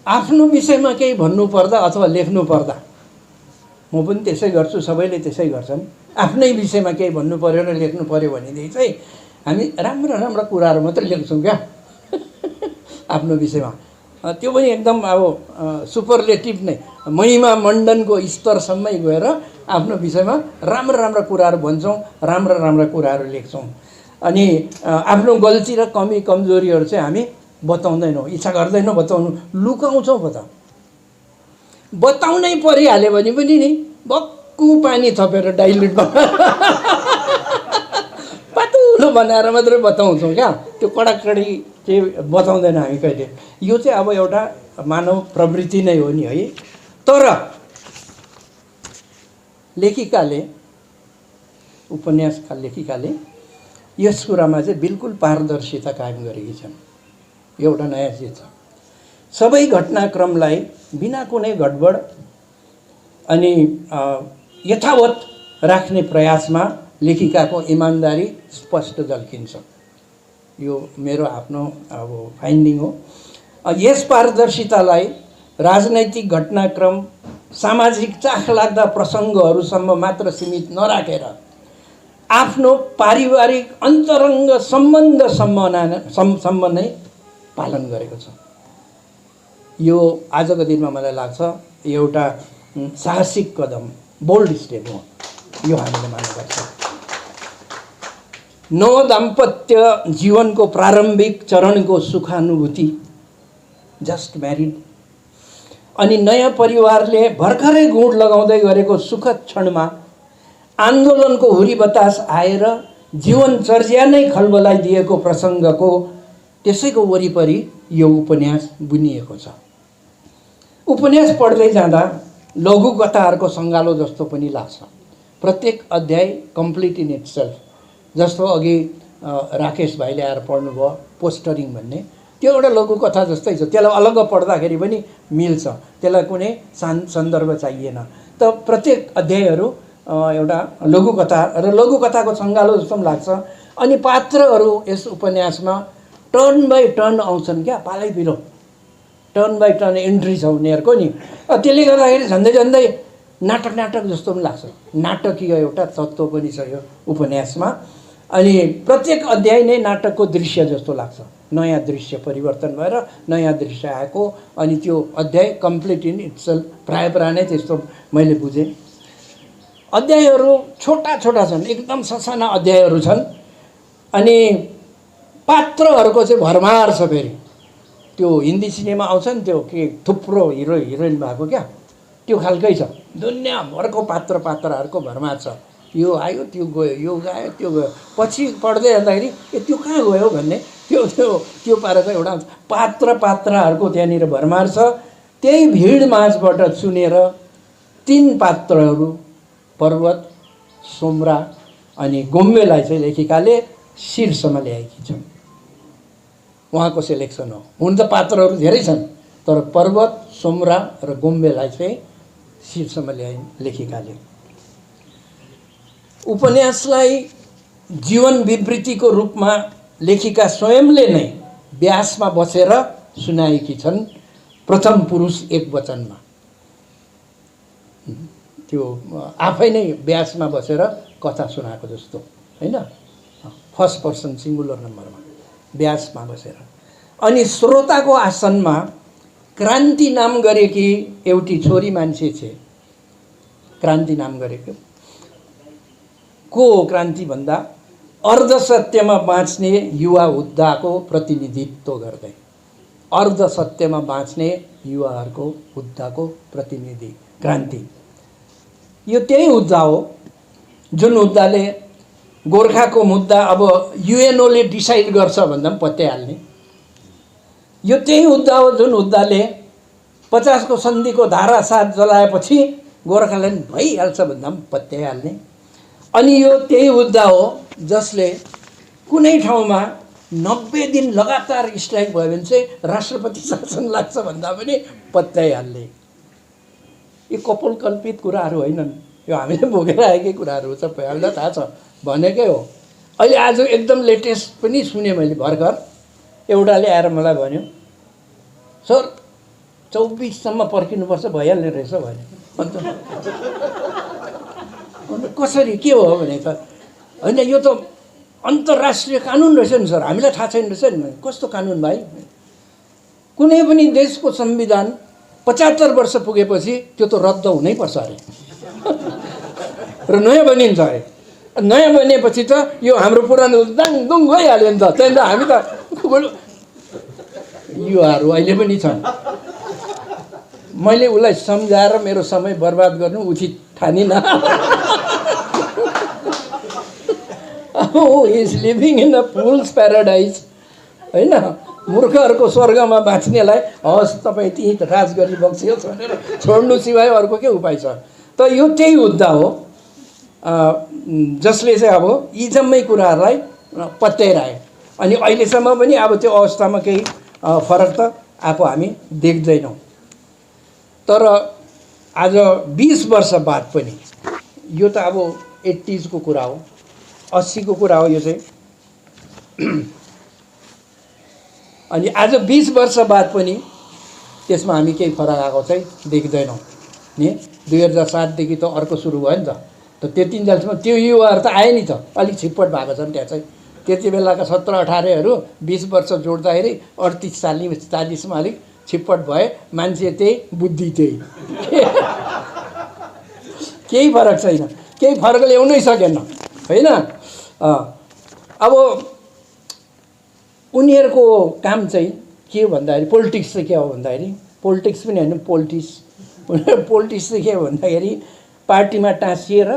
आफ्नो विषयमा केही भन्नुपर्दा अथवा लेख्नु पर्दा, म पनि त्यसै गर्छु, सबैले त्यसै गर्छन्। आफ्नै विषयमा केही भन्नु पर्यो र लेख्नु पर्यो भनेदेखि चाहिँ हामी राम्रा कुराहरू मात्रै लेख्छौँ क्या आफ्नो विषयमा। त्यो पनि एकदम अब सुपरलेटिभ नै, महिमा मण्डनको स्तरसम्मै गएर आफ्नो विषयमा राम्रा कुराहरू भन्छौँ, राम्रा कुराहरू लेख्छौँ। अनि आफ्नो गल्ती र कमी कमजोरीहरू चाहिँ हामी बताउँदैनौँ, इच्छा गर्दैनौँ बताउनु, लुकाउँछौँ पो त। बताउनै परिहाल्यो भने पनि नि भक्कु पानी थपेर डाइल्युट पातुलो बनाएर मात्रै बताउँछौँ क्या। त्यो कडाकडी चाहिँ बताउँदैन हामी कहिले। यो चाहिँ अब एउटा मानव प्रवृत्ति नै हो नि है। तर लेखिकाले, उपन्यासका लेखिकाले यस कुरामा चाहिँ बिल्कुल पारदर्शिता कायम गरेकी छन्। एउटा नयाँ चिज छ। सबै घटनाक्रमलाई बिना कुनै गडबड अनि यथावत राख्ने प्रयासमा लेखिकाको इमान्दारी स्पष्ट झल्किन्छ। यो मेरो आफ्नो अब फाइन्डिङ हो। यस पारदर्शितालाई राजनैतिक घटनाक्रम, सामाजिक चाखलाग्दा प्रसङ्गहरूसम्म मात्र सीमित नराखेर आफ्नो पारिवारिक अन्तरङ्ग सम्बन्धसम्म नै पालन गरेको छ। यो आजको दिनमा मलाई लाग्छ एउटा साहसिक कदम, बोल्ड स्टेप हो। यो हामीले मान्नुपर्छ। नव दाम्पत्य जीवनको प्रारम्भिक चरणको सुखानुभूति, जस्ट म्यारिड, अनि नयाँ परिवारले भर्खरै गुड लगाउँदै गरेको सुखद क्षणमा आन्दोलनको हुरी बतास आएर जीवनचर्या नै खलबलाइदिएको प्रसङ्गको त्यसैको वरिपरि यो उपन्यास बुनिएको छ। उपन्यास पढ्दै जाँदा लघुकथाहरूको सङ्गालो जस्तो पनि लाग्छ। प्रत्येक अध्याय कम्प्लिट इन इटसेल्फ। जस्तो अघि राकेश भाइले आएर पढ्नुभयो पोस्टरिङ भन्ने, त्यो एउटा लघुकथा जस्तै छ। त्यसलाई अलग्ग पढ्दाखेरि पनि मिल्छ, त्यसलाई कुनै सन्दर्भ चाहिएन। त प्रत्येक अध्यायहरू एउटा लघुकथा र लघुकथाको सङ्गालो जस्तो पनि लाग्छ। अनि पात्रहरू यस उपन्यासमा टर्न बाई टर्न आउँछन् क्या, पालै पिलो टर्न बाई टर्न इन्ट्री छ उनीहरूको नि। त्यसले गर्दाखेरि झन्डै झन्डै नाटक जस्तो पनि लाग्छ, नाटकीय एउटा तत्त्व पनि छ यो उपन्यासमा। अनि प्रत्येक अध्याय नै नाटकको दृश्य जस्तो लाग्छ, नयाँ दृश्य परिवर्तन भएर नयाँ दृश्य आएको। अनि त्यो अध्याय कम्प्लिट इन इट्सेल्फ प्रायः नै त्यस्तो मैले बुझेँ। अध्यायहरू छोटा छोटा छन्, एकदम ससाना अध्यायहरू छन्। अनि पात्रहरूको चाहिँ भरमार छ। फेरि त्यो हिन्दी सिनेमा आउँछ नि, त्यो के थुप्रो हिरो हिरोइन भएको क्या, त्यो खालकै छ। दुनियाँभरको पात्रहरूको भरमार छ। यो आयो त्यो गयो, यो गयो त्यो गयो, पछि पढ्दै जाँदाखेरि ए त्यो कहाँ गयो भन्ने त्यो पाराको एउटा पात्रहरूको त्यहाँनिर भरमार छ। त्यही भिड माझबाट चुनेर 3 पात्रहरू पर्वत, सोमरा अनि गोम्बेलाई चाहिँ लेखिकाले शीर्षमा ल्याएकी छन्। उहाँको सेलेक्सन हो। हुन त पात्रहरू धेरै छन्, तर पर्वत, सोमरा र गोम्बेलाई चाहिँ शीर्षमा ल्याए लेखिकाले। उपन्यासलाई जीवन विवृत्तिको रूपमा लेखिका स्वयंले नै व्यासमा बसेर सुनाएकी छन्, प्रथम पुरुष एकवचनमा। त्यो आफै नै व्यासमा बसेर कथा सुनाएको जस्तो हैन, फर्स्ट पर्सन सिङ्गुलर नम्बरमा व्यासमा बसेर। अनि श्रोताको आसनमा क्रान्ति नाम गरेकी एउटी छोरी मान्छे छे। क्रान्ति नाम गरेको को हो? क्रान्ति भन्दा अर्धसत्यमा बाँच्ने युवा हुद्दाको प्रतिनिधित्व गर्दै, अर्धसत्यमा बाँच्ने युवाहरूको हुद्दाको प्रतिनिधि क्रान्ति। यो त्यही हुद्दा हो जुन हुद्दाले गोर्खाको मुद्दा अब युएनओले डिसाइड गर्छ भन्दा पनि पत्याइहाल्ने। यो त्यही हुद्दा हो जुन हुद्दाले 50 को सन्धिको धारा 7 जलाएपछि गोर्खाल्यान्ड भइहाल्छ भन्दा पनि पत्याइहाल्ने। अनि यो त्यही हुद्दा हो जसले कुनै ठाउँमा 90 दिन लगातार स्ट्राइक भयो भने चाहिँ राष्ट्रपति शासन लाग्छ भन्दा पनि पत्याइहाल्ने। यो कपोलकल्पित कुराहरू होइनन्, यो हामीले भोगेर आएकै कुराहरू हो, सबै हामीलाई थाहा छ भनेकै हो। अहिले आज एकदम लेटेस्ट पनि सुने मैले भर्खर, एउटाले आएर मलाई भन्यो, सर 24 सम्म पर्खिनुपर्छ भइहाल्ने रहेछ भन्यो। अन्त कसरी के हो भने त होइन यो त अन्तर्राष्ट्रिय कानुन रहेछ नि सर, हामीलाई थाहा छैन रहेछ नि। कस्तो कानुन भाइ? कुनै पनि देशको संविधान 75 वर्ष पुगेपछि त्यो त रद्द हुनैपर्छ अरे र नयाँ बनिन्छ अरे। नयाँ बनेपछि त यो हाम्रो पुरानो दाङदुङ गइहाल्यो नि त। त्यहाँदेखि हामी त युवाहरू अहिले पनि छन्। मैले उसलाई सम्झाएर मेरो समय बर्बाद गर्नु उचित ठानिनँ। Is living in a fool's paradise होइन, मूर्खहरूको स्वर्गमा बाँच्नेलाई हवस् तपाईँ त्यहीँ राज गरी बक्सियोस् भनेर छोड्नु सिवाय अर्को के उपाय छ? त यो त्यही हुद्दा हो जसले चाहिँ अब यी जम्मै कुराहरूलाई पत्याइरहे। अनि अहिलेसम्म पनि अब त्यो अवस्थामा केही फरक त आएको हामी देख्दैनौँ। तर आज 20 वर्ष बाद पनि यो त अब 80s को कुरा हो, 80 को कुरा हो यो चाहिँ। अनि आज 20 वर्ष बाद पनि त्यसमा हामी केही फरक आएको चाहिँ देख्दैनौँ नि। 2007 देखि त अर्को सुरु भयो नि त त्यति जेलसम्म त्यो युवाहरू त आए नि त, अलिक छिटपट भएको छन् त्यहाँ चाहिँ। त्यति बेलाका 17-18हरू 20 वर्ष जोड्दाखेरि 38-40-मा अलिक छिटपट भए। मान्छे त्यही, बुद्धि त्यही, केही फरक छैन, केही फरक ल्याउनै सकेन होइन। अब उनीहरूको काम चाहिँ के हो भन्दाखेरि, पोलिटिक्स चाहिँ के हो भन्दाखेरि, पोलिटिक्स पनि होइन पोलिटिक्स चाहिँ के हो भन्दाखेरि पार्टीमा टाँसिएर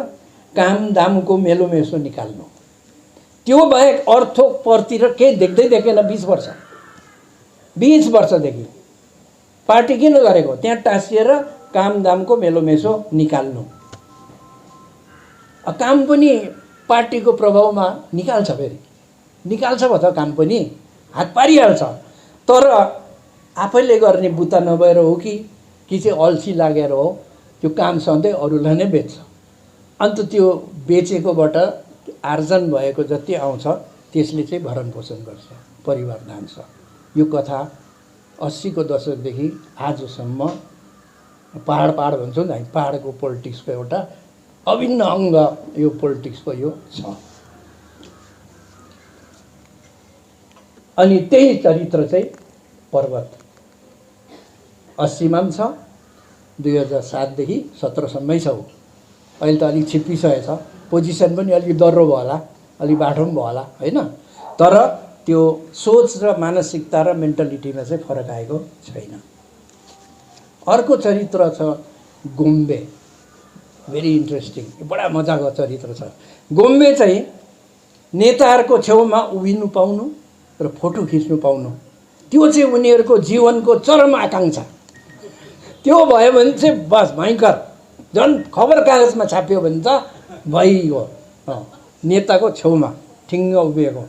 काम दामको मेलोमेसो निकाल्नु। त्यो बाहेक अर्थोपरतिर केही देख्दै देखेन 20 वर्षदेखि। पार्टी किन गरेको? त्यहाँ टाँसिएर काम दामको मेलोमेसो निकाल्नु। काम पनि पार्टीको प्रभावमा निकाल्छ, फेरि निकाल्छ भयो त काम पनि, हात पारिहाल्छ। तर आफैले गर्ने बुता नभएर हो कि चाहिँ अल्छी लागेर हो, त्यो काम सधैँ अरूलाई नै बेच्छ। अन्त त्यो बेचेकोबाट आर्जन भएको जति आउँछ त्यसले चाहिँ भरण पोषण गर्छ, परिवार धान्छ। यो कथा 80को दशकदेखि आजसम्म पहाड भन्छौँ नि हामी, पहाडको पोलिटिक्सको एउटा अभिन्न अङ्ग यो पोलिटिक्सको यो छ। अनि त्यही चरित्र चाहिँ पर्वत 80मा पनि छ, 2007देखि 17सम्मै छ। अहिले त अलिक छिप्पिसकेछ, पोजिसन पनि अलिक दह्रो भयो होला, अलिक बाठो पनि भयो होला होइन। तर त्यो सोच र मानसिकता र मेन्टालिटीमा चाहिँ फरक आएको छैन। अर्को चरित्र छ गोम्बे, भेरी इन्ट्रेस्टिङ, बडा मजाको चरित्र छ। गोम्बे चाहिँ नेताहरूको छेउमा उभिनु पाउनु र फोटो खिच्नु पाउनु, त्यो चाहिँ उनीहरूको जीवनको चरम आकाङ्क्षा। त्यो भयो भने चाहिँ बस भयङ्कर, झन् खबर कागजमा छाप्यो भने त भइगयो, नेताको छेउमा ठिङ्ग उभिएको।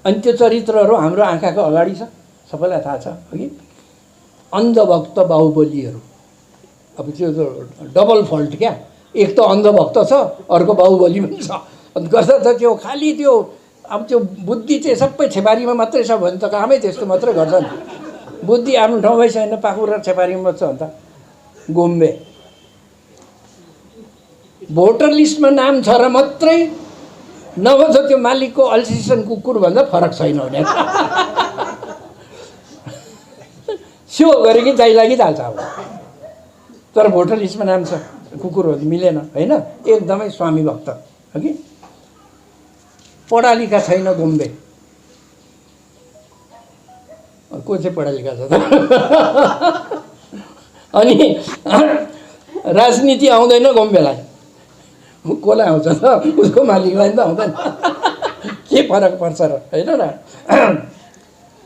अनि त्यो चरित्रहरू हाम्रो आँखाको अगाडि छ, सबैलाई थाहा छ अघि। अन्धभक्त बाहुबलीहरू, अब त्यो डबल फल्ट क्या, एक त अन्धभक्त छ, अर्को बाहुबली पनि छ। अनि गर्दा त त्यो खालि त्यो अब त्यो बुद्धि चाहिँ सबै छेपारीमा मात्रै छ भने त कामै त्यस्तो मात्रै गर्छन्। बुद्धि आफ्नो ठाउँमै छैन, पाखुर र छेपारीमा छ भने त। गोम्बे भोटर लिस्टमा नाम छ र मात्रै, नभए त त्यो मालिकको अल्सिसन कुकुरभन्दा फरक छैन भने स्यो गरे कि जाइ लागिहाल्छ अब। तर भोटर लिस्टमा नाम छ, कुकुर हो मिलेन होइन, एकदमै स्वामी भक्त हो कि। पढा लेखा छैन गोम्बे, को चाहिँ पढा लेखा छ त? अनि राजनीति आउँदैन गोम्बेलाई, कसलाई आउँछ त? उसको मालिकलाई त आउँदैन। के फरक पर्छ र होइन र?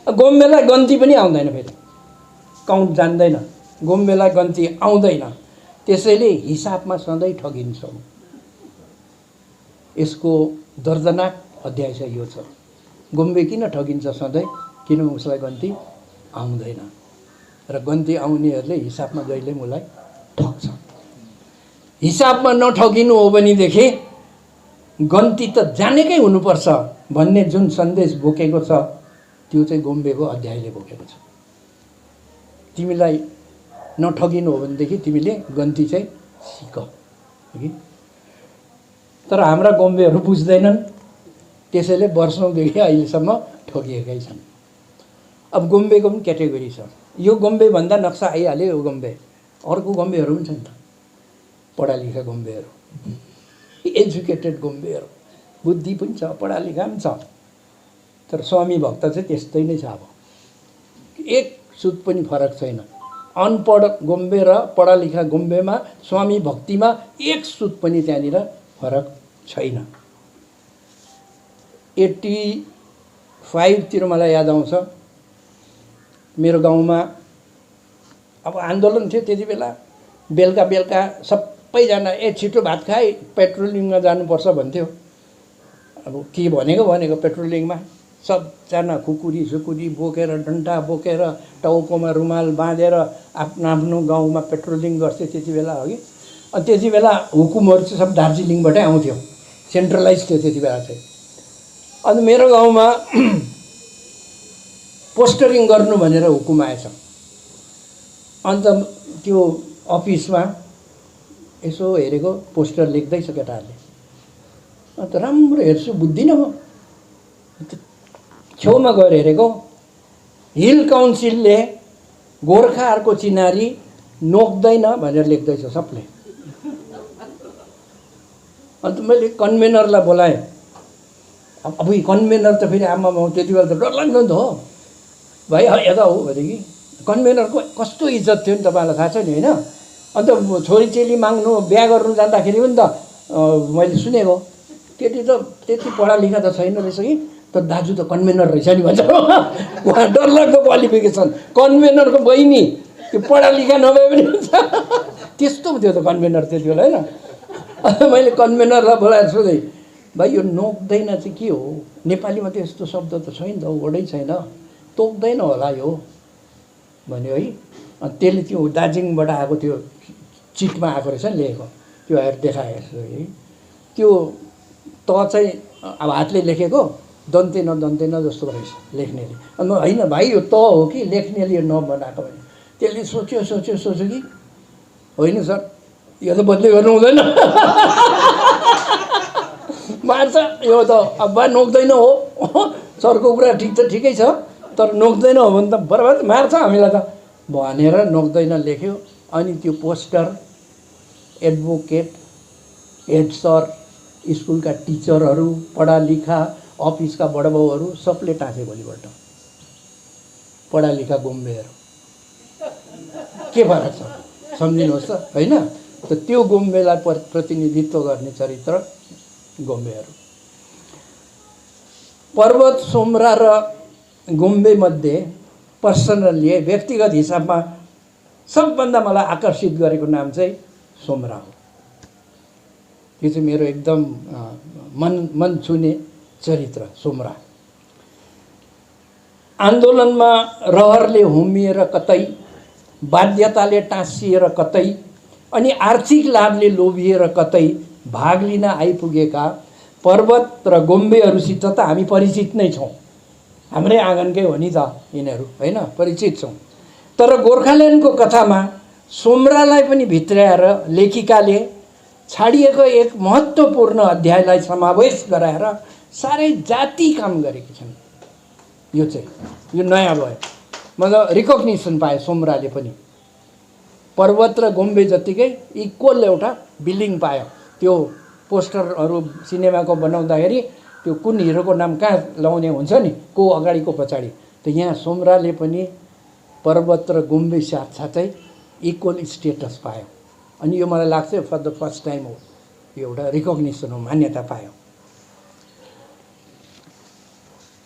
गोम्बेलाई गन्ती पनि आउँदैन, फेरि काउन्ट जान्दैन, गोम्बेलाई गन्ती आउँदैन। त्यसैले हिसाबमा सधैँ ठगिन्छौँ। यसको दर्दनाक अध्याय चाहिँ यो छ। गोम्बे किन ठगिन्छ सधैँ? किनभने उसलाई गन्ती आउँदैन र गन्ती आउनेहरूले हिसाबमा जहिले उसलाई ठग्छ। हिसाबमा नठगिनु हो भनेदेखि गन्ती त जानेकै हुनुपर्छ भन्ने जुन सन्देश बोकेको छ, त्यो चाहिँ गोम्बेको अध्यायले बोकेको छ। तिमीलाई नठगिनु हो भनेदेखि तिमीले गन्ती चाहिँ सिक कि। तर हाम्रा गोम्बेहरू बुझ्दैनन्, त्यसैले वर्षौँदेखि अहिलेसम्म ठगिएकै छन्। अब गोम्बेको पनि क्याटेगोरी छ। यो गोम्बे भन्दा नक्सा आइहाल्यो, यो गोम्बे। अर्को गोम्बेहरू पनि छन् त, पढा लेखा गोम्बेहरू, एजुकेटेड गोम्बेहरू, बुद्धि पनि छ, पढा लेखा पनि छ। तर स्वामी भक्त चाहिँ त्यस्तै नै छ। अब एक सुत पनि फरक छैन। अनपढ गोम्बे र पढा लेखा गोम्बेमा, स्वामी भक्तिमा एक सुत पनि त्यहाँनिर फरक छैन। 85तिर मलाई याद आउँछ, मेरो गाउँमा अब आन्दोलन थियो त्यति बेला। बेलुका बेलुका सबैजना छिटो भात खाए पेट्रोलिङमा जानुपर्छ भन्थ्यो। अब के भनेको पेट्रोलिङमा सबजना खुकुरी सुकुरी बोकेर, डन्डा बोकेर, टाउकोमा रुमाल बाँधेर आफ्नो आफ्नो गाउँमा पेट्रोलिङ गर्थे त्यति बेला हो कि। अनि त्यति बेला हुकुमहरू चाहिँ सब दार्जिलिङबाटै आउँथ्यो, सेन्ट्रलाइज थियो त्यति बेला चाहिँ। अनि मेरो गाउँमा पोस्टरिङ गर्नु भनेर हुकुम आएछ। अन्त त्यो अफिसमा यसो हेरेको, पोस्टर लेख्दैछ केटाहरूले। अन्त राम्रो हेर्छु, बुझ्दिनँ म। छेउमा गएर हेरेको, हिल काउन्सिलले गोर्खाहरूको चिनारी नोक्दैन भनेर लेख्दैछ सबले। अन्त मैले कन्भेनरलाई बोलाएँ। अब कन्भेनर त फेरि आमा त्यति बेला त डरलाग्दो नि त हो भाइ, यता हो भने कि कन्भेनरको कस्तो इज्जत थियो नि तपाईँलाई थाहा छ नि होइन। अन्त छोरी चेली माग्नु, बिहा गर्नु जाँदाखेरि पनि त मैले सुनेको, त्यति त त्यति पढा लेखा त छैन रहेछ कि, तर दाजु त कन्भेनर रहेछ नि भन्छ। उहाँ डरलाग्दो क्वालिफिकेसन, कन्भेनरको बहिनी, त्यो पढा लेखा नभए पनि हुन्छ। त्यस्तो थियो त कन्भेनर त्यति बेला होइन। अन्त मैले कन्भेनरलाई बोलाएर सोधेँ, भाइ यो नोक्दैन चाहिँ के हो? नेपालीमा त यस्तो शब्द त छैन त, वर्डै छैन, तोक्दैन होला यो भन्यो है। अनि त्यसले त्यो दार्जिलिङबाट आएको त्यो चिटमा आएको रहेछ नि लेखेको, त्यो आएर देखाएछ है। त्यो त चाहिँ अब हातले लेखेको दन्ते न जस्तो रहेछ लेख्नेले। अनि होइन भाइ यो त हो कि लेख्नेले न बनाएको भने त्यसले सोच्यो कि होइन सर यो त बदली गर्नु हुँदैन मार्छ यो त अब नोक्दैन हो सरको कुरा ठिक त ठिकै छ तर नोक्दैन हो भने त बराबर मार्छ हामीलाई त भनेर नोक्दैन लेख्यो। अनि त्यो पोस्टर एडभोकेट हेड सर स्कुलका टिचरहरू पढालिखा अफिसका बडबाउहरू सबले टाँसे भोलिपल्ट पढालिखा गोम्बेहरू के फरक छ सम्झिनुहोस् त होइन। त त्यो गोम्बेलाई प्रतिनिधित्व गर्ने चरित्र गोम्बेहरू। पर्वत सोमरा र गोम्बे मध्ये पर्सनल्ली व्यक्तिगत हिसाबमा सबभन्दा मलाई आकर्षित गरेको नाम चाहिँ सोमरा हो। यो चाहिँ मेरो एकदम मन छुने चरित्र सोमरा। आन्दोलनमा रहरले होमिएर कतै, बाध्यताले टाँसिएर कतै अनि आर्थिक लाभले लोभिएर कतै भाग लिन आइपुगेका पर्वत र गोम्बेहरूसित त हामी परिचित नै छौँ। हाम्रै आँगनकै हो नि त यिनीहरू होइन, परिचित छौँ। तर गोर्खाल्यान्डको कथामा सोमरालाई पनि भित्र्याएर लेखिकाले छाडिएको एक महत्त्वपूर्ण अध्यायलाई समावेश गराएर साह्रै जाति काम गरेकी छन्। यो चाहिँ यो नयाँ भयो, मतलब रिकग्निसन पायो सोमराले पनि। पर्वत र गोम्बे जत्तिकै इक्वल एउटा बिलिङ पायो। त्यो पोस्टरहरू सिनेमाको बनाउँदाखेरि त्यो कुन हिरोको नाम कहाँ लाउने हुन्छ नि, को अगाडिको पछाडि, त यहाँ सोमराले पनि पर्वत र गोम्बे साथसाथै इक्वल स्टेटस पायो। अनि यो मलाई लाग्छ फर द फर्स्ट टाइम हो, यो एउटा रिकग्निसन हो, मान्यता पायो।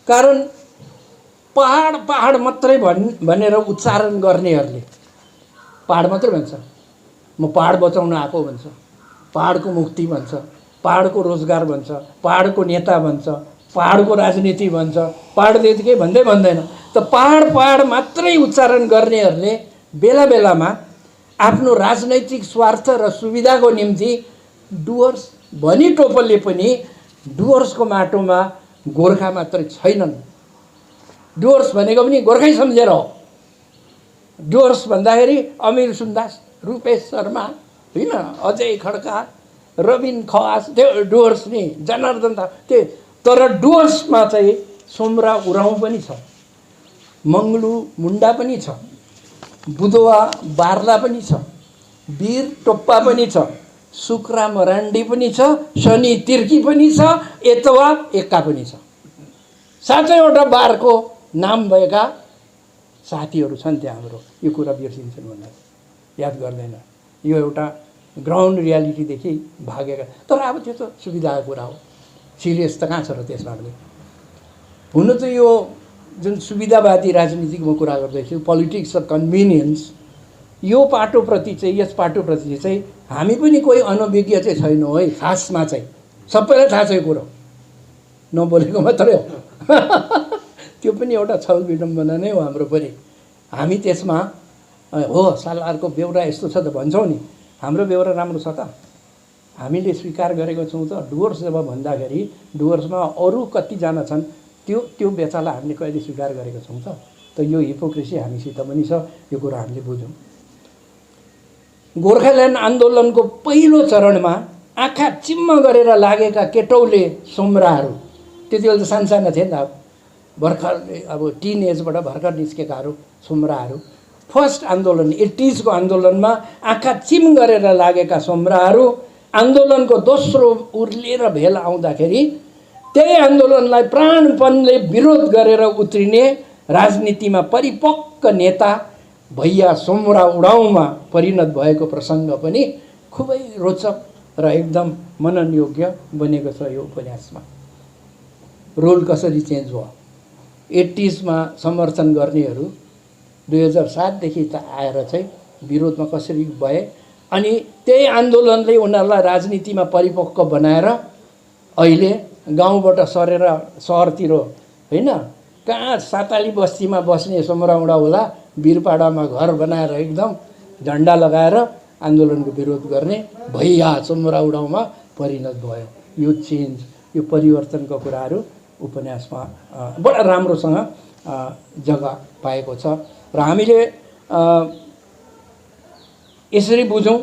कारण पहाड पहाड मात्रै भनेर उच्चारण गर्नेहरूले पहाड मात्रै भन्छ, म पहाड बचाउन आएको भन्छ, पहाडको मुक्ति भन्छ, पहाडको रोजगार भन्छ, पहाडको नेता भन्छ, पहाडको राजनीति भन्छ, पहाडदेखि केही भन्दैन। त पहाड पहाड मात्रै उच्चारण गर्नेहरूले बेला बेलामा आफ्नो राजनैतिक स्वार्थ र सुविधाको निम्ति डुवर्स भनी टोपलले पनि डुवर्सको माटोमा गोर्खा मात्रै छैनन्, डुवर्स भनेको पनि गोर्खै सम्झेर हो। डुवर्स भन्दाखेरि अमिर सुन्दास, रूपेश शर्मा होइन, अजय खड्का, रबिन खवास, त्यो डुवर्स नि, जनार्दन त्यो। तर डुवर्समा चाहिँ सोमरा उराउँ पनि छ, मङ्गलु मुन्डा पनि छ, बुधवा बार्ला पनि छ, वीर टोप्पा पनि छ, सुक्रा मरान्डी पनि छ, शनि तिर्की पनि छ, एतवा एक्का पनि छ। 7वटा बारको नाम भएका साथीहरू छन् त्यहाँ हाम्रो। यो कुरा बिर्सिन्छन् भन्दा याद गर्दैन। यो एउटा ग्राउन्ड रियालिटीदेखि भागेका। तर अब त्यो त सुविधाको कुरा हो, सिरियस त कहाँ छ र त्यसमा पनि। हुन त यो जुन सुविधावादी राजनीतिको म कुरा गर्दैछु, पोलिटिक्स अफ कन्भिनियन्स, यो पाटोप्रति चाहिँ, यस पाटोप्रति चाहिँ हामी पनि कोही अनभिज्ञ चाहिँ छैनौँ है। खासमा चाहिँ सबैलाई थाहा छ यो कुरो, नबोलेको मात्रै हो त्यो पनि एउटा छल विडम्बना नै हो हाम्रो पनि। हामी त्यसमा हो सालारको बेहोरा यस्तो छ त भन्छौँ नि, हाम्रो बेहोरा राम्रो छ त, हामीले स्वीकार गरेको छौँ त। डुवर्स जब भन्दाखेरि डुवर्समा अरू कतिजना छन्, त्यो बेचालाई हामीले कहिले स्वीकार गरेको छौँ त। त यो हिपोक्रेसी हामीसित पनि छ, यो कुरा हामीले बुझौँ। गोर्खाल्यान्ड आन्दोलनको पहिलो चरणमा आँखा चिम्म गरेर लागेका केटौले सोमराहरू, त्यति बेला त सानसाना थिए नि त, भर्खर अब टिन एजबाट भर्खर निस्केकाहरू सोमराहरू। फर्स्ट आन्दोलन 80s को आन्दोलनमा आँखा चिम गरेर लागेका सोमराहरू आन्दोलनको दोस्रो उर्लेर भेल आउँदाखेरि त्यही आन्दोलनलाई प्राणपणले विरोध गरेर उत्रिने राजनीतिमा परिपक्व नेता भैया सोमरा उडाउँमा परिणत भएको प्रसङ्ग पनि खुबै रोचक र एकदम मनन योग्य बनेको छ यो उपन्यासमा। रोल कसरी चेन्ज भयो, 80s मा समर्थन गर्नेहरू 2007 देखि त आएर चाहिँ विरोधमा कसरी भए, अनि त्यही आन्दोलनले उनीहरूलाई राजनीतिमा परिपक्व बनाएर अहिले गाउँबाट सरेर सहरतिर होइन, कहाँ साताली बस्तीमा बस्ने सोमरा उडा होला, वीरपाडामा घर बनाएर एकदम झन्डा लगाएर आन्दोलनको विरोध गर्ने भैया सोमरा उडाउँमा परिणत भयो। यो चेन्ज, यो परिवर्तनको कुराहरू उपन्यासमा बडा राम्रोसँग जग्गा पाएको छ र हामीले यसरी बुझौँ,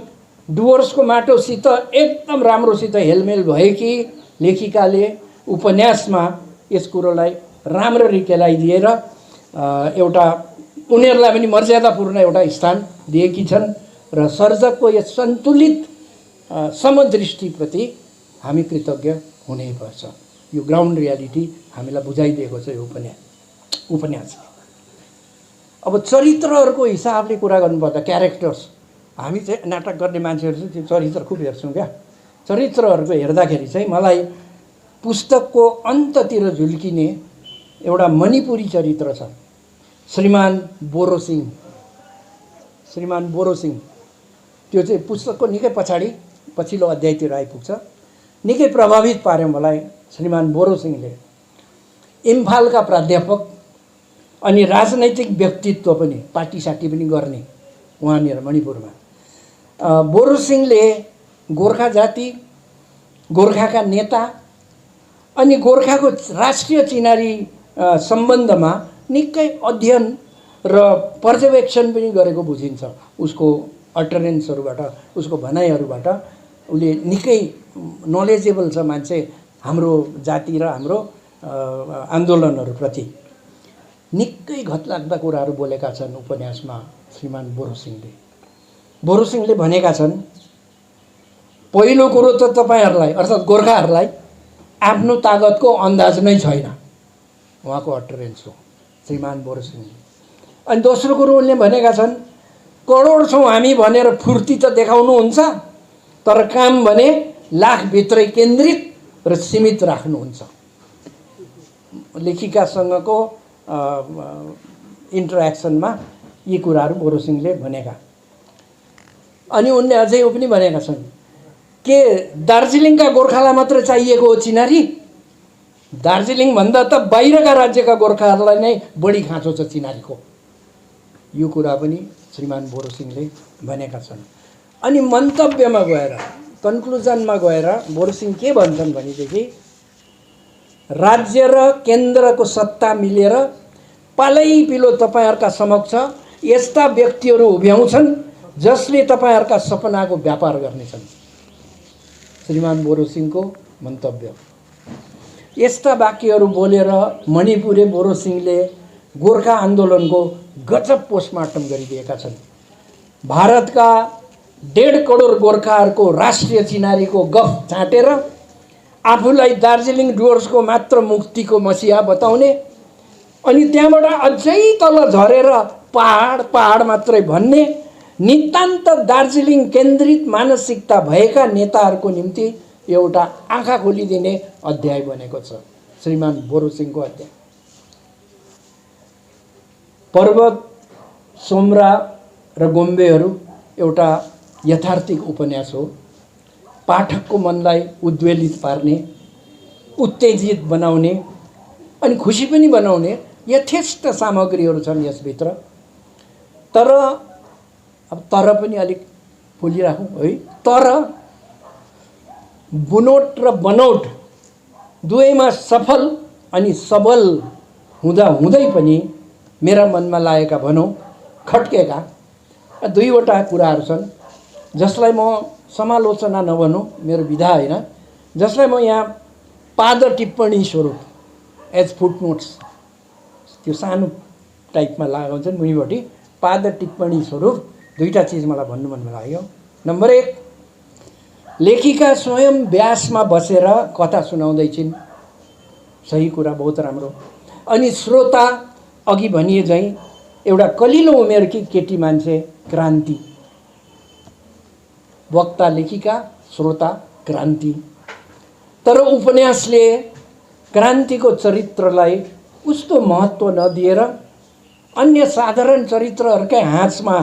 डुवर्सको माटोसित एकदम राम्रोसित हेलमेल भएकी लेखिकाले उपन्यासमा यस कुरोलाई राम्ररी केलाइदिएर एउटा उनीहरूलाई पनि मर्यादापूर्ण एउटा स्थान दिएकी छन् र सर्जकको यस सन्तुलित समदृष्टिप्रति हामी कृतज्ञ हुनैपर्छ। यो ग्राउन्ड रियालिटी हामीलाई बुझाइदिएको छ यो उपन्यासले। अब चरित्रहरूको हिसाबले कुरा गर्नुपर्दा क्यारेक्टर्स, हामी चाहिँ नाटक गर्ने मान्छेहरू चाहिँ त्यो चरित्र खुब हेर्छौँ क्या। चरित्रहरूको हेर्दाखेरि चाहिँ मलाई पुस्तकको अन्ततिर झुल्किने एउटा मणिपुरी चरित्र छ, श्रीमान बोरोसिंह। त्यो चाहिँ पुस्तकको निकै पछिल्लो अध्यायतिर आइपुग्छ। निकै प्रभावित पार्यो मलाई श्रीमान बोरोसिंहले। इम्फालका प्राध्यापक अनि राजनैतिक व्यक्तित्व पनि, पार्टी साटी पनि गर्ने वहाँनिर मणिपुरमा। बोरोसिंहले गोर्खा जाति, गोर्खाका नेता अनि गोर्खाको राष्ट्रिय चिनारी सम्बन्धमा निकै अध्ययन र पर्यवेक्षण पनि गरेको बुझिन्छ। उसको अटरेन्सहरूबाट, उसको भनाइहरूबाट उसले निकै नलेजेबल छ मान्छे हाम्रो जाति र हाम्रो आन्दोलनहरूप्रति। निकै घतलाग्दा कुराहरू बोलेका छन् उपन्यासमा श्रीमान बोरोसिंहले भनेका छन्, पहिलो कुरो त तपाईँहरूलाई अर्थात् गोर्खाहरूलाई आफ्नो तागतको अन्दाज नै छैन, उहाँको अटरेन्स हो श्रीमान बोरोसिंहले। अनि दोस्रो कुरो उनले भनेका छन्, करोड छौँ हामी भनेर फुर्ती त देखाउनुहुन्छ, तर काम भने लाखभित्रै केन्द्रित र सीमित राख्नुहुन्छ। लेखिकासँगको इन्टरेक्सनमा यी कुराहरू बोरोसिंहले भनेका। अनि उनले अझै पनि भनेका छन्, के दार्जिलिङका गोर्खालाई मात्र चाहिएको हो चिनारी? दार्जिलिङभन्दा त बाहिरका राज्यका गोर्खाहरूलाई नै बढी खाँचो छ चिनारीको। यो कुरा पनि श्रीमान बोरोसिंहले भनेका छन्। अनि मन्तव्यमा गएर, कन्क्लुजनमा गएर बोरोसिंह के भन्छन् भनेदेखि, राज्य र केन्द्रको सत्ता मिलेर पालैपिलो तपाईँहरूका समक्ष यस्ता व्यक्तिहरू उभ्याउँछन् जसले तपाईँहरूका सपनाको व्यापार गर्नेछन्। श्रीमान बोरोसिंहको मन्तव्य। यस्ता वाक्यहरू बोलेर मणिपुरे बोरोसिंहले गोर्खा आन्दोलनको गजब पोस्टमार्टम गरिदिएका छन्। भारतका 1.5 करोड गोर्खाहरूको राष्ट्रिय चिनारीको गफ छाँटेर आफूलाई दार्जिलिङ डुवर्सको मात्र मुक्तिको मसिहा बताउने, अनि त्यहाँबाट अझै तल झरेर पहाड मात्रै भन्ने नितान्त दार्जिलिङ केन्द्रित मानसिकता भएका नेताहरूको निम्ति एउटा आँखा खोलिदिने अध्याय बनेको छ श्रीमान बोरोसिंहको अध्याय। पर्वत, सोमरा र गोम्बेहरू एउटा यथार्थिक उपन्यास हो। पाठकको मनलाई उद्वेलित पार्ने, उत्तेजित बनाउने अनि खुसी पनि बनाउने यथेष्ट सामग्रीहरू छन् यसभित्र। तर पनि अलिक बोलिराखौँ है। तर बुनोट र बनौट दुवैमा सफल अनि सबल हुँदै पनि मेरा मनमा लागेका, भनौँ खट्केका 2वटा कुराहरू छन् जसलाई म समालोचना नभनौँ, मेरो विधा होइन, जसलाई म यहाँ पाद टिप्पणी स्वरूप एज फुटनोट्स, त्यो सानो टाइपमा लगाउँछन् मुनिपट्टि, पाद टिप्पणी स्वरूप 2टा चिज मलाई भन्नु मन लाग्यो। नम्बर 1, लेखिका स्वयं व्यासमा बसेर कथा सुनाउँदैछिन्, सही कुरा, बहुत राम्रो। अनि श्रोता अघि भनिए झैँ एउटा कलिलो उमेरकी केटी मान्छे क्रान्ति, वक्ता लेखिका, श्रोता क्रान्ति। तर उपन्यासले क्रान्तिको चरित्रलाई उस्तो महत्त्व नदिएर अन्य साधारण चरित्रहरूकै हाँचमा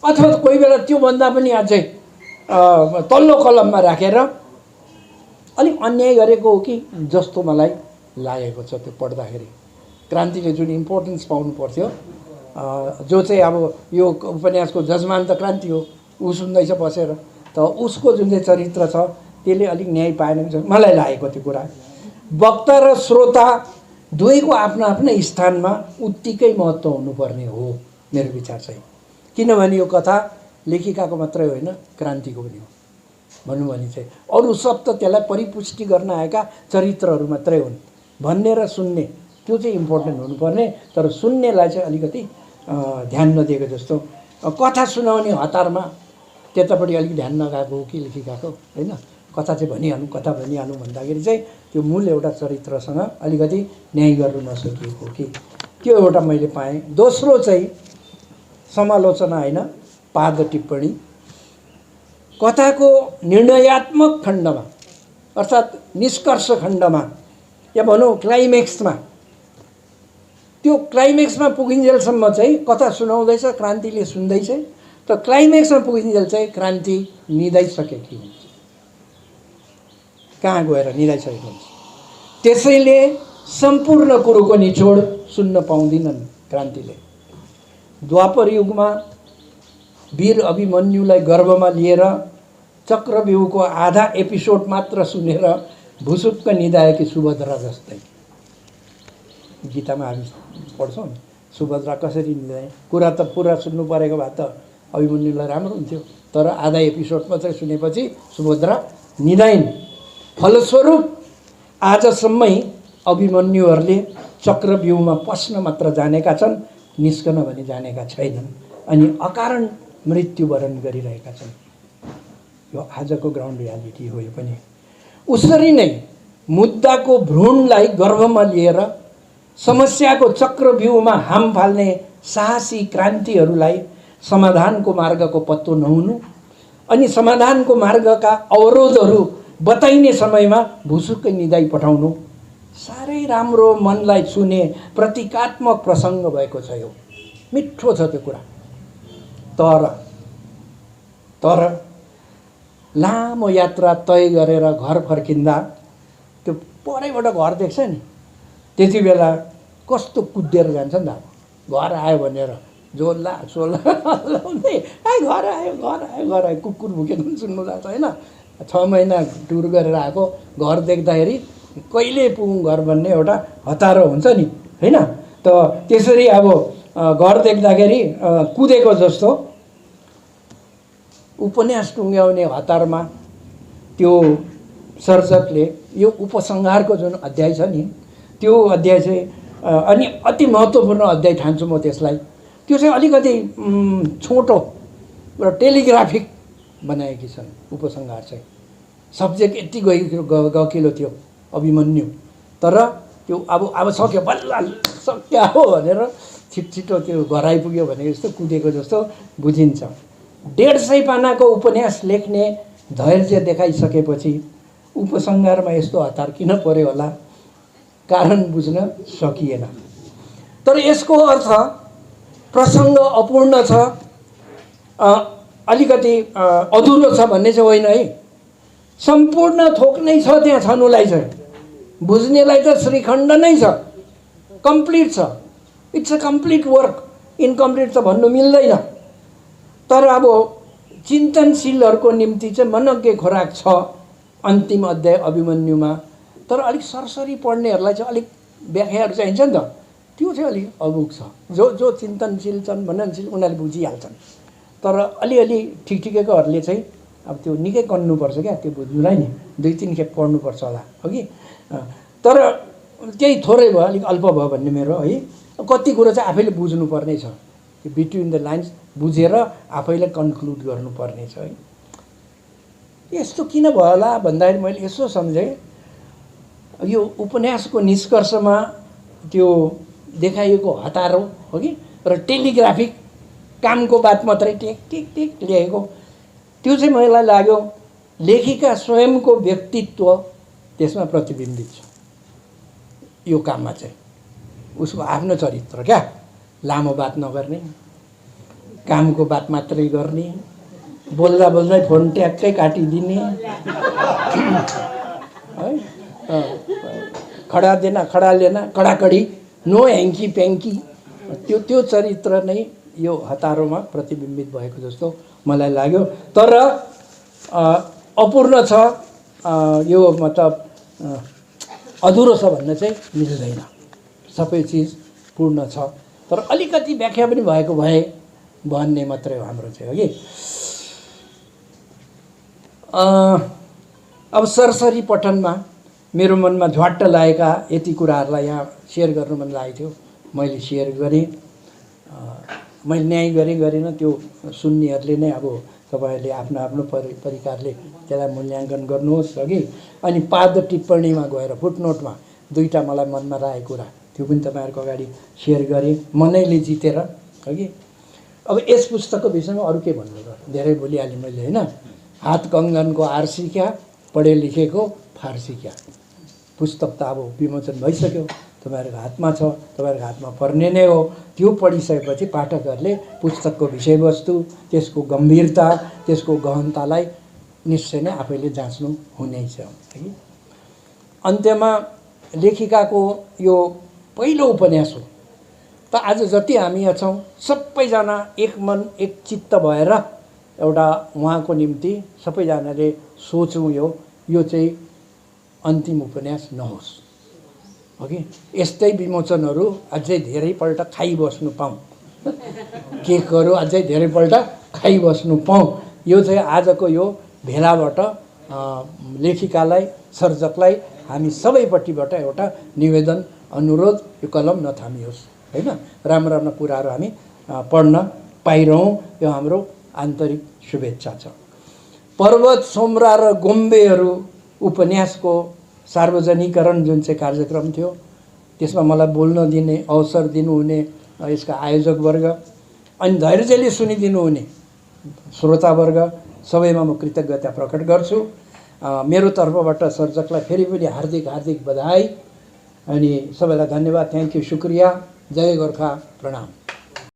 अथवा कोही बेला त्योभन्दा पनि अझै तल्लो कलममा राखेर अलिक अन्याय गरेको हो कि जस्तो मलाई लागेको छ त्यो पढ्दाखेरि। क्रान्तिले जुन इम्पोर्टेन्स पाउनु पर्थ्यो, जो चाहिँ अब यो उपन्यासको जजमान त क्रान्ति हो, ऊ सुन्दैछ बसेर, त उसको जुन चाहिँ चरित्र छ त्यसले अलिक न्याय पाएन कि मलाई लागेको त्यो कुरा। वक्ता र श्रोता दुवैको आफ्नो आफ्नै स्थानमा उत्तिकै महत्त्व हुनुपर्ने हो मेरो विचार चाहिँ। किनभने यो कथा लेखिकाको मात्रै होइन, क्रान्तिको पनि हो भनौँ भने चाहिँ। अरू सब त त्यसलाई परिपुष्टि गर्न आएका चरित्रहरू मात्रै हुन्। भन्ने र सुन्ने त्यो चाहिँ इम्पोर्टेन्ट हुनुपर्ने, तर सुन्नेलाई चाहिँ अलिकति ध्यान नदिएको जस्तो। कथा सुनाउने हतारमा त्यतापट्टि अलिक ध्यान नगएको हो कि लेखिकाको, होइन। कथा चाहिँ भनिहालौँ, कथा भनिहालौँ भन्दाखेरि चाहिँ त्यो मूल एउटा चरित्रसँग अलिकति न्याय गर्नु नसकिएको हो कि, त्यो एउटा मैले पाएँ। दोस्रो चाहिँ समालोचना होइन, पाद टिप्पणी। कथाको निर्णयात्मक खण्डमा अर्थात् निष्कर्ष खण्डमा या भनौँ क्लाइमेक्समा, त्यो क्लाइमेक्समा पुगिन्जेलसम्म चाहिँ कथा सुनाउँदैछ, क्रान्तिले सुन्दैछ, त क्लाइमेक्समा पुगिन्जेल चाहिँ क्रान्ति निदाइसकेकी हुन्छ, कहाँ गएर निदाइसकेको हुन्छ। त्यसैले सम्पूर्ण कुरोको निचोड सुन्न पाउँदिनन् क्रान्तिले। द्वापर युगमा वीर अभिमन्युलाई गर्भमा लिएर चक्रव्यूहको आधा एपिसोड मात्र सुनेर भुसुक्क निदाएकी सुभद्रा जस्तै। गीतामा हामी पढ्छौँ नि, सुभद्रा कसरी निदाए। कुरा त पुरा सुन्नु परेको भए त अभिमन्युलाई राम्रो हुन्थ्यो, तर आधा एपिसोड मात्रै सुनेपछि सुभद्रा निदाइन्। फलस्वरूप आजसम्मै अभिमन्युहरूले चक्रव्यूहमा पस्न मात्र जानेका छन्, निस्कन भने जानेका छैनन्, अनि अकारण मृत्युवरण गरिरहेका छन्। यो आजको ग्राउन्ड रियालिटी हो यो पनि। उसरी नै मुद्दाको भ्रूणलाई गर्भमा लिएर समस्याको चक्रव्यूहमा हाम फाल्ने साहसी क्रान्तिहरूलाई समाधानको मार्गको पत्तो नहुनु अनि समाधानको मार्गका अवरोधहरू बताइने समयमा भुसुक्कै निदाइ पठाउनु साह्रै राम्रो, मनलाई छुने प्रतीकात्मक प्रसङ्ग भएको छ। यो मिठो छ त्यो कुरा। तर लामो यात्रा तय गरेर घर फर्किँदा त्यो परैबाट घर देख्छ नि, त्यति बेला कस्तो कुदेर जान्छ नि त। घर आयो भनेर झोल्ला सोल्ला लाउँदै घर आयो कुकुर भुकेको पनि सुन्नु जान्छ, होइन। 6 महिना टुर गरेर आएको घर देख्दाखेरि कहिले पुगौँ घर भन्ने एउटा हतारो हुन्छ नि, होइन। त त्यसरी अब घर देख्दाखेरि कुदेको जस्तो उपन्यास टुङ्ग्याउने हतारमा त्यो सर्जकले यो उपसंहारको जुन अध्याय छ नि, त्यो अध्याय चाहिँ अनि अति महत्त्वपूर्ण अध्याय ठान्छु म त्यसलाई। त्यो चाहिँ अलिकति छोटो र टेलिग्राफिक बनाएकी छन् उपसंहार चाहिँ। सब्जेक्ट यति गकिलो थियो अभिमन्यु, तर त्यो अब सक्यो, बल्ल सक्या हो भनेर छिटो त्यो घर आइपुग्यो भनेको जस्तो कुदेको जस्तो बुझिन्छ। 150 पानाको उपन्यास लेख्ने धैर्य देखाइसकेपछि उपसंहारमा यस्तो हतार किन पर्यो होला, कारण बुझ्न सकिएन। तर यसको अर्थ प्रसङ्ग अपूर्ण छ, अलिकति अधुरो छ भन्ने चाहिँ होइन है। सम्पूर्ण थोक नै छ त्यहाँ छनुलाई चाहिँ। बुझ्नेलाई त श्रीखण्ड नै छ, कम्प्लिट छ। It's a complete work, incomplete त भन्नु मिल्दैन। तर अब चिन्तनशीलहरूको निम्ति चाहिँ मनज्ञ खोराक छ अन्तिम अध्याय अभिमन्युमा। तर अलिक सरसरी पढ्नेहरूलाई चाहिँ अलिक व्याख्याहरू चाहिन्छ नि त, त्यो चाहिँ अलिक अबुक छ। जो चिन्तनशील छन्, मननशील, उनीहरूले बुझिहाल्छन्। तर अलिअलि ठिकठिकैकोहरूले चाहिँ अब त्यो निकै कन्नुपर्छ क्या, त्यो बुझ्नुलाई नि 2-3 खेप पढ्नुपर्छ होला, हो कि। तर केही थोरै भयो, अलिक अल्प भयो भन्ने मेरो है। कति कुरो चाहिँ आफैले बुझ्नुपर्ने छ, त्यो बिट्विन द लाइन्स बुझेर आफैले कन्क्लुड गर्नुपर्ने छ है। यस्तो किन भयो होला भन्दाखेरि मैले यसो सम्झेँ, यो उपन्यासको निष्कर्षमा त्यो देखाइएको हतारो हो कि, र टेलिग्राफिक कामको बात मात्रै टिक टिक टिक लेखेको, त्यो चाहिँ मलाई लाग्यो लेखिका स्वयंको व्यक्तित्व त्यसमा प्रतिबिम्बित छ। यो काममा चाहिँ उसको आफ्नो चरित्र क्या, लामो बात नगर्ने, कामको बात मात्रै गर्ने, बोल्दा बोल्दै फोन ट्याक्कै काटिदिने है, खडा देना खडा लेना, कडाकडी, नो ह्याङ्की प्याङ्की, त्यो चरित्र नै यो हतारोमा प्रतिबिम्बित भएको जस्तो मलाई लाग्यो। तर अपूर्ण छ, यो मतलब अधुरो छ भन्न चाहिँ मिल्दैन। सबै चिज पूर्ण छ, तर अलिकति व्याख्या पनि भएको भए भन्ने मात्रै हो हाम्रो चाहिँ, हो कि। अब सरसरी पठनमा मेरो मनमा झ्वाट्ट लागेका यति कुराहरूलाई यहाँ सेयर गर्नु मन लागेको थियो, मैले सेयर गरेँ। मैले न्याय गरेन त्यो सुन्नेहरूले नै अब तपाईँहरूले आफ्नो आफ्नो परिकारले त्यसलाई मूल्याङ्कन गर्नुहोस्, अघि। अनि पाद टिप्पणीमा गएर फुटनोटमा दुईवटा मलाई मनमा लागेको कुरा त्यो पनि तपाईँहरूको अगाडि सेयर गरेँ, मनैले जितेर, अघि। अब यस पुस्तकको विषयमा अरू के भन्नु र, धेरै बोलिहालेँ मैले, होइन। हात कङ्गनको आरसी क्या, पढे लेखेको फारसी क्या। पुस्तक त अब विमोचन भइसक्यो, तपाईँहरूको हातमा छ, तपाईँहरूको हातमा पर्ने नै हो। त्यो पढिसकेपछि पाठकहरूले पुस्तकको विषयवस्तु, त्यसको गम्भीरता, त्यसको गहनतालाई निश्चय नै आफैले जाँच्नु हुनेछ, है। अन्त्यमा लेखिकाको यो पहिलो उपन्यास हो, त आज जति हामी यहाँ छौँ सबैजना एक मन एक चित्त भएर एउटा उहाँको निम्ति सबैजनाले सोचौँ यो चाहिँ अन्तिम उपन्यास नहोस्, हो कि। यस्तै विमोचनहरू अझै धेरैपल्ट खाइबस्नु पाऊँ, केकहरू अझै धेरैपल्ट खाइबस्नु पाऊँ। यो चाहिँ आजको यो भेलाबाट लेखिकालाई, सर्जकलाई हामी सबैपट्टिबाट एउटा निवेदन, अनुरोध, यो कलम नथामियोस्, होइन। राम्रो राम्रो कुराहरू हामी पढ्न पाइरहौँ, यो हाम्रो आन्तरिक शुभेच्छा छ। पर्वत सोमरा र गोम्बेहरू उपन्यासको सार्वजनिकरण जुन चाहिँ कार्यक्रम थियो, त्यसमा मलाई बोल्न दिने अवसर दिनुहुने यसका आयोजकवर्ग अनि धैर्यले सुनिदिनु हुने श्रोतावर्ग सबैमा म कृतज्ञता प्रकट गर्छु। मेरो तर्फबाट सर्जकलाई फेरि पनि हार्दिक हार्दिक बधाई अनि सबैलाई धन्यवाद, थ्याङ्क यू, शुक्रिया, जय गोर्खा, प्रणाम।